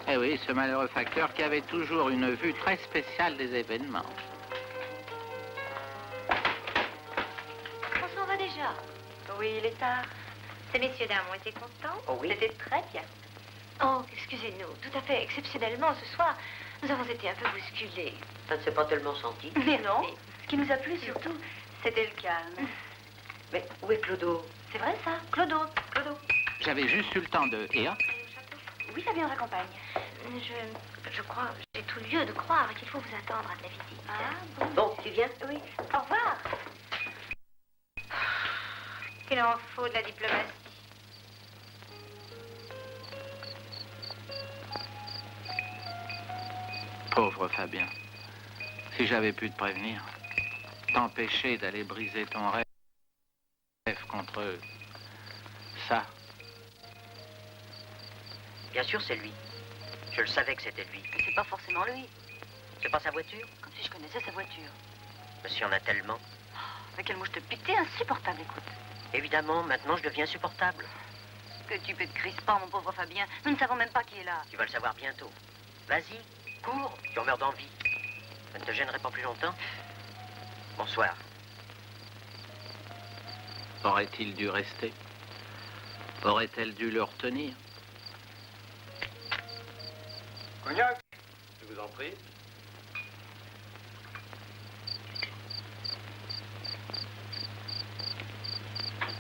Eh oui, ce malheureux facteur qui avait toujours une vue très spéciale des événements. On s'en va déjà. Oui, il est tard. Ces messieurs dames ont été contents? Oh oui. C'était très bien. Oh, excusez-nous, tout à fait exceptionnellement ce soir, nous avons été un peu bousculés. Ça ne s'est pas tellement senti. Mais Non, ce qui nous a plu surtout, c'était le calme. Mais où est Clodo? C'est vrai ça, Clodo. J'avais juste eu le temps de... Et hop, Oui, ça viendra campagne. Je crois, j'ai tout lieu de croire qu'il faut vous attendre à la visite. Ah, Bon, tu viens? Oui, au revoir. Il en faut de la diplomatie. pauvre Fabien. Si j'avais pu te prévenir, t'empêcher d'aller briser ton rêve contre ça. Bien sûr, c'est lui. Je le savais que c'était lui. C'est pas forcément lui. C'est pas sa voiture? Comme si je connaissais sa voiture. Monsieur en a tellement. Mais quelle mouche te pique, t'es insupportable, écoute. Évidemment, maintenant je deviens insupportable. Que tu peux te crisper, mon pauvre Fabien. Nous ne savons même pas qui est là. Tu vas le savoir bientôt. Vas-y, cours, tu en meurs d'envie. Ça ne te gênerait pas plus longtemps? Bonsoir. Aurait-il dû rester? Aurait-elle dû le retenir? Cognac? Je vous en prie.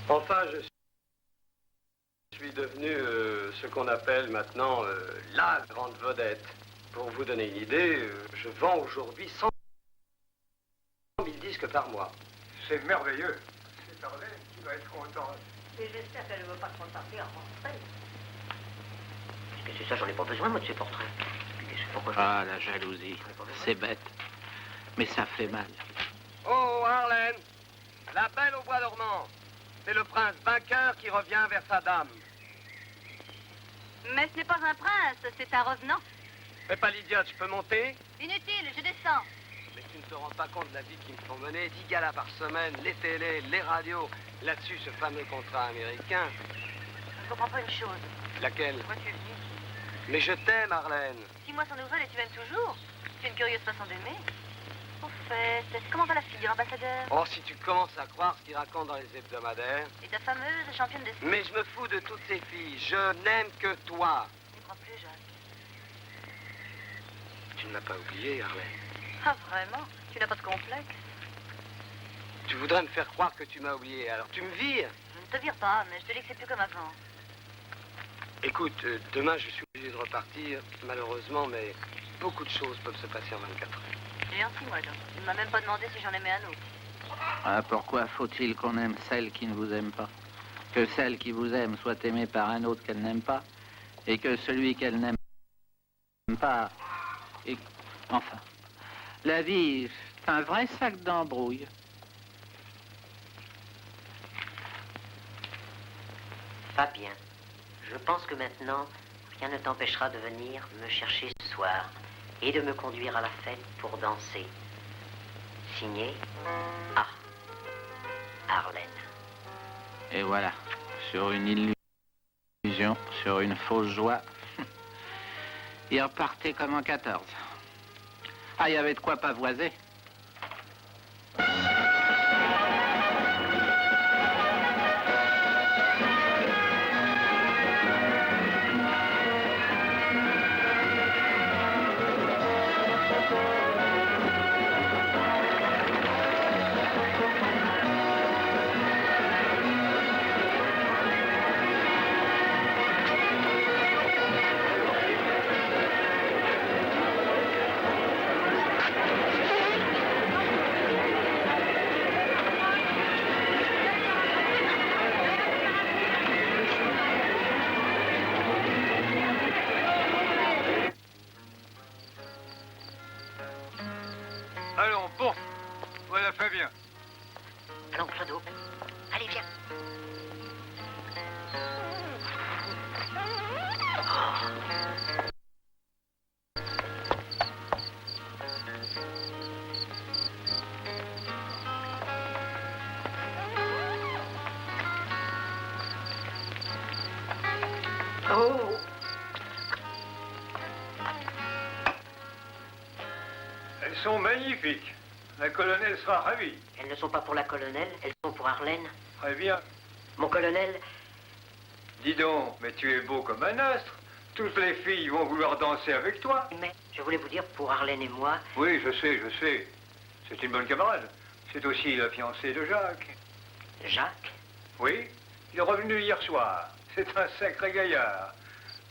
Enfin, je suis devenu ce qu'on appelle maintenant la grande vedette. Pour vous donner une idée, je vends aujourd'hui 100 000 disques par mois. C'est merveilleux. C'est Arlène qui va être contente. Et j'espère qu'elle ne veut pas trop tarder à rentrer. Qu'est-ce que c'est ça? J'en ai pas besoin, moi, de ces portraits. Pourquoi Ah, la jalousie. C'est bête. Mais ça fait mal. Oh, Arlène, la belle au bois dormant. C'est le prince vainqueur qui revient vers sa dame. Mais ce n'est pas un prince, c'est un revenant. Fais pas l'idiote, je peux monter? Inutile, je descends. Mais tu ne te rends pas compte de la vie qu'ils me font mener. 10 galas par semaine, les télés, les radios. Là-dessus, ce fameux contrat américain. Je ne comprends pas une chose. Laquelle? Pourquoi tu es venu ici? Mais je t'aime, Arlène. 6 mois sans nouvelles et tu m'aimes toujours. C'est une curieuse façon d'aimer. Au fait, comment va la figure, ambassadeur? Oh, si tu commences à croire ce qu'ils racontent dans les hebdomadaires. Et ta fameuse championne de ski? Mais je me fous de toutes ces filles. Je n'aime que toi. Tu ne crois plus, Jacques? Tu ne m'as pas oublié, Arlène. Ah, vraiment? Tu n'as pas de complexe? Tu voudrais me faire croire que tu m'as oublié, alors tu me vires. Je ne te vire pas, mais je te dis que c'est plus comme avant. Écoute, demain je suis obligé de repartir, malheureusement, mais beaucoup de choses peuvent se passer en 24 heures. J'ai gentil, moi, donc. Tu ne m'as même pas demandé si j'en aimais un autre. Ah, pourquoi faut-il qu'on aime celle qui ne vous aime pas? Que celle qui vous aime soit aimée par un autre qu'elle n'aime pas, et que celui qu'elle n'aime pas... Et... Enfin, la vie, c'est un vrai sac d'embrouille. Fabien, je pense que maintenant, rien ne t'empêchera de venir me chercher ce soir et de me conduire à la fête pour danser. Signé A. Arlène. Et voilà, sur une illusion, sur une fausse joie, il repartait comme en 14. Ah, il y avait de quoi pavoiser. Allons, bon. Voilà Fabien. Allons, Clodo. Allez, viens. Oh. Elles sont magnifiques. La colonelle sera ravie. Elles ne sont pas pour la colonelle, elles sont pour Arlène. Très bien. Mon colonel, Dis donc, mais tu es beau comme un astre. Toutes les filles vont vouloir danser avec toi. mais je voulais vous dire, pour Arlène et moi, Oui, je sais, je sais. C'est une bonne camarade. C'est aussi la fiancée de Jacques. Jacques, Oui, il est revenu hier soir. C'est un sacré gaillard.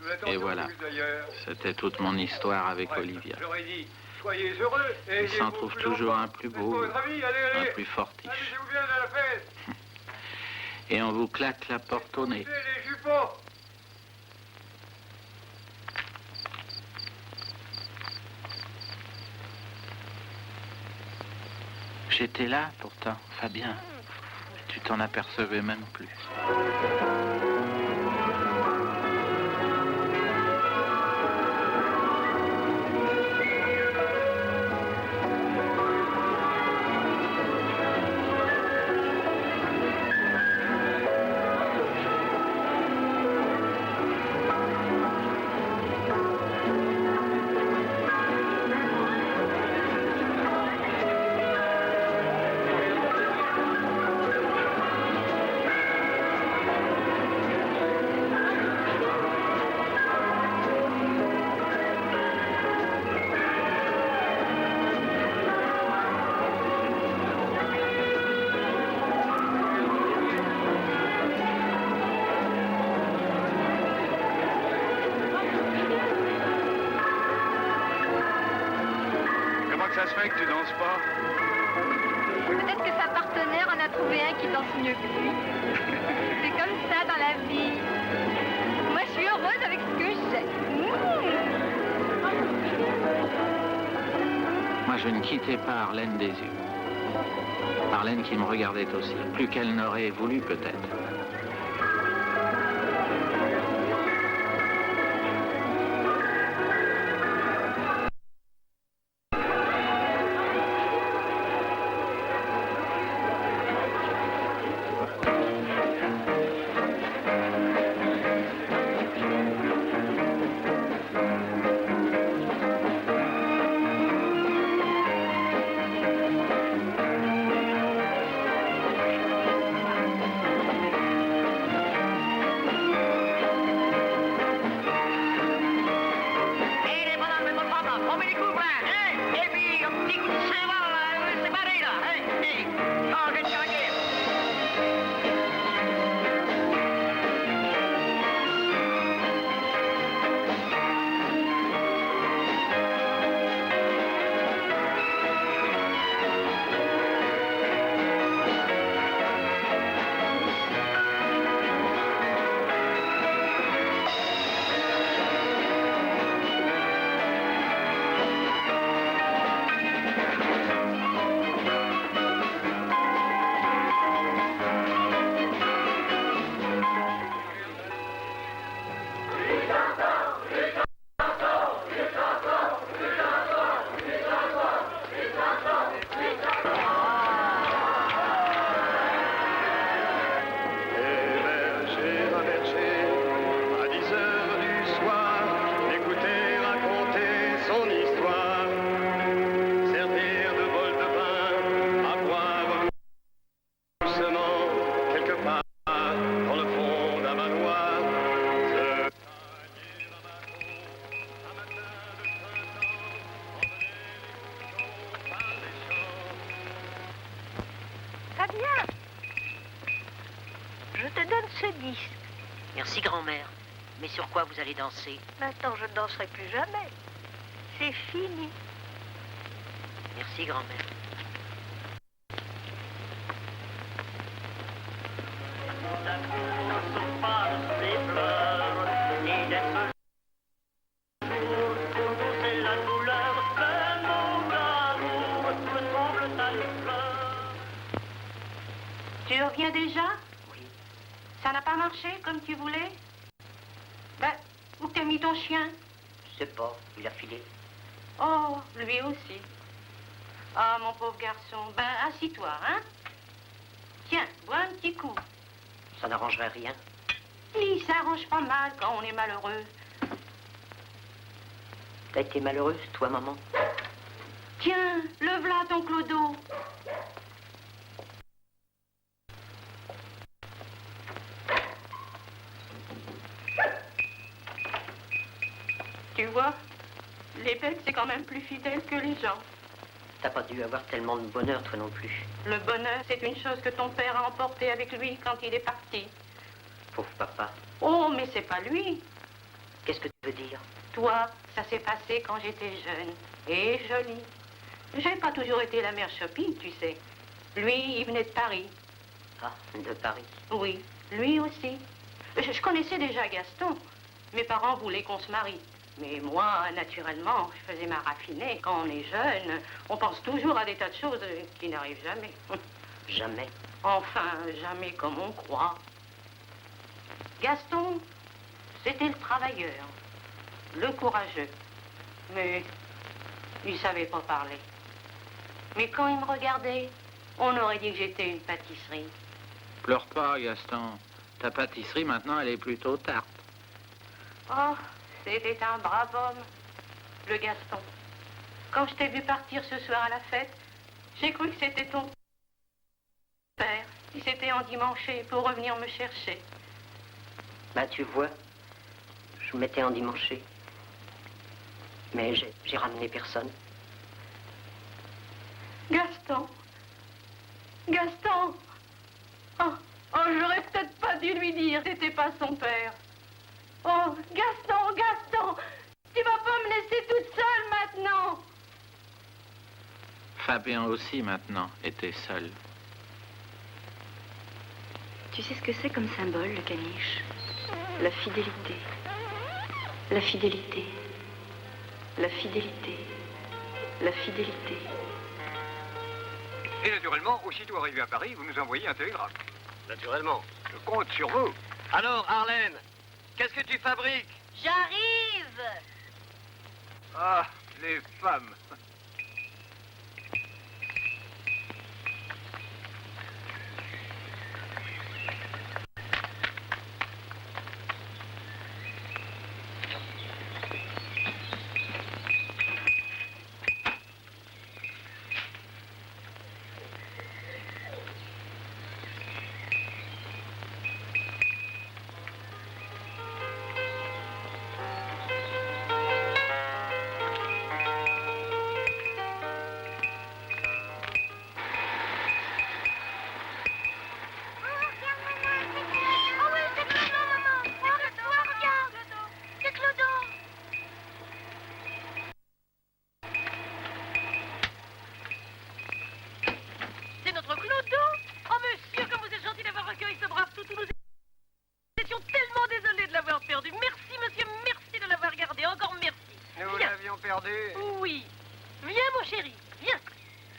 Nous l'attendons Et voilà, tous, d'ailleurs. c'était toute mon histoire avec Bref, Olivia. J'aurais dit, soyez heureux. Et Il s'en trouve toujours un plus beau, Votre avis, allez, un allez. plus fortiche. Amusez-vous bien à la fête. Et on vous claque la porte au nez. Les jupons. J'étais là, pourtant, Fabien. Tu t'en apercevais même plus. se fait que tu danses pas? Peut-être que sa partenaire en a trouvé un qui danse mieux que lui. C'est comme ça dans la vie. Moi, je suis heureuse avec ce que j'ai. Moi, je ne quittais pas Arlène des yeux. Arlène qui me regardait aussi, plus qu'elle n'aurait voulu peut-être. Fabien, je te donne ce disque. Merci, grand-mère. Mais sur quoi vous allez danser? Maintenant, je ne danserai plus jamais. C'est fini. Merci, grand-mère. Tu reviens déjà? Oui. Ça n'a pas marché comme tu voulais? Ben, où t'as mis ton chien? Je sais pas, il a filé. Oh, lui aussi. Ah, mon pauvre garçon. Ben, assis-toi, hein? Tiens, bois un petit coup. Ça n'arrangerait rien. Si, ça arrange pas mal quand on est malheureux. T'as été malheureuse, toi, maman? Tiens, le v'là ton clodo. Tu vois, les bêtes, c'est quand même plus fidèle que les gens. T'as pas dû avoir tellement de bonheur, toi non plus. Le bonheur, c'est une chose que ton père a emporté avec lui quand il est parti. Pauvre papa. Oh, mais c'est pas lui. Qu'est-ce que tu veux dire? Toi, ça s'est passé quand j'étais jeune et jolie. J'ai pas toujours été la mère shopping, tu sais. Lui, il venait de Paris. Ah, de Paris? Oui, lui aussi. Je connaissais déjà Gaston. Mes parents voulaient qu'on se marie. Mais moi, naturellement, je faisais ma raffinée. Quand on est jeune, on pense toujours à des tas de choses qui n'arrivent jamais. Jamais? Enfin, jamais comme on croit. Gaston, c'était le travailleur, le courageux. Mais il savait pas parler. Mais quand il me regardait, on aurait dit que j'étais une pâtisserie. Pleure pas, Gaston. Ta pâtisserie, maintenant, elle est plutôt tarte. Oh, c'était un brave homme, le Gaston. Quand je t'ai vu partir ce soir à la fête, j'ai cru que c'était ton père qui s'était endimanché pour revenir me chercher. Bah, tu vois, je m'étais endimanché. Mais j'ai ramené personne. Gaston. Gaston. Oh, j'aurais peut-être pas dû lui dire que t'étais pas son père. Oh, Gaston, tu vas pas me laisser toute seule maintenant. Fabien aussi, maintenant, était seul. Tu sais ce que c'est comme symbole, le caniche? La fidélité. La fidélité. La fidélité. La fidélité. Et naturellement, aussitôt arrivé à Paris, vous nous envoyez un télégramme. Naturellement. Je compte sur vous. Alors, Arlène, qu'est-ce que tu fabriques? J'arrive. Ah, les femmes. C'est notre Clodo. Oh, monsieur, comme vous êtes gentil d'avoir recueilli ce brave toutou. Nous étions tellement désolés de l'avoir perdu. Merci, monsieur, merci de l'avoir gardé. Encore merci. Nous l'avions perdu. Oui. Viens, mon chéri, viens.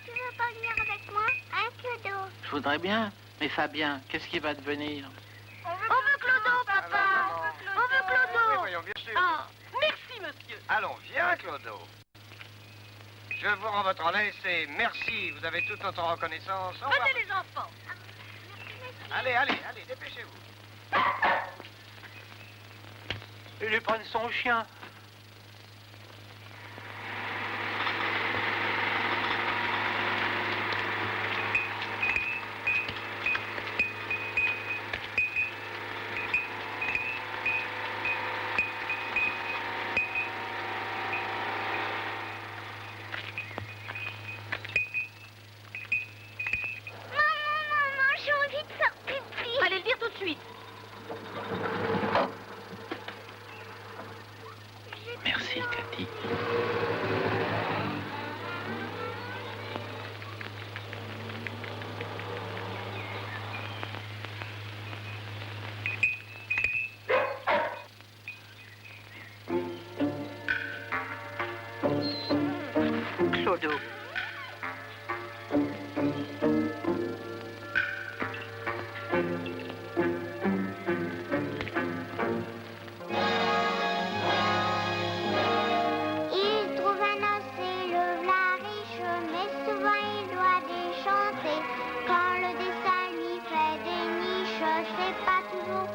Tu veux pas venir avec moi? Un Clodo. Je voudrais bien, mais Fabien, qu'est-ce qui va devenir? On veut Clodo, papa. On veut Oui, Clodo. voyons, bien sûr. Ah, merci, monsieur. Allons, viens, Clodo. Je vous rends votre laisse et merci. Vous avez toute notre reconnaissance. Au revoir. Venez, les enfants. Allez, dépêchez-vous. Il lui prenne son chien. Maman, j'ai envie de faire pipi. Allez le dire tout de suite. Merci, Cathy. Clodo. Il trouve un os et le v'là riche, mais souvent il doit déchanter. Quand le destin lui fait des niches, c'est pas toujours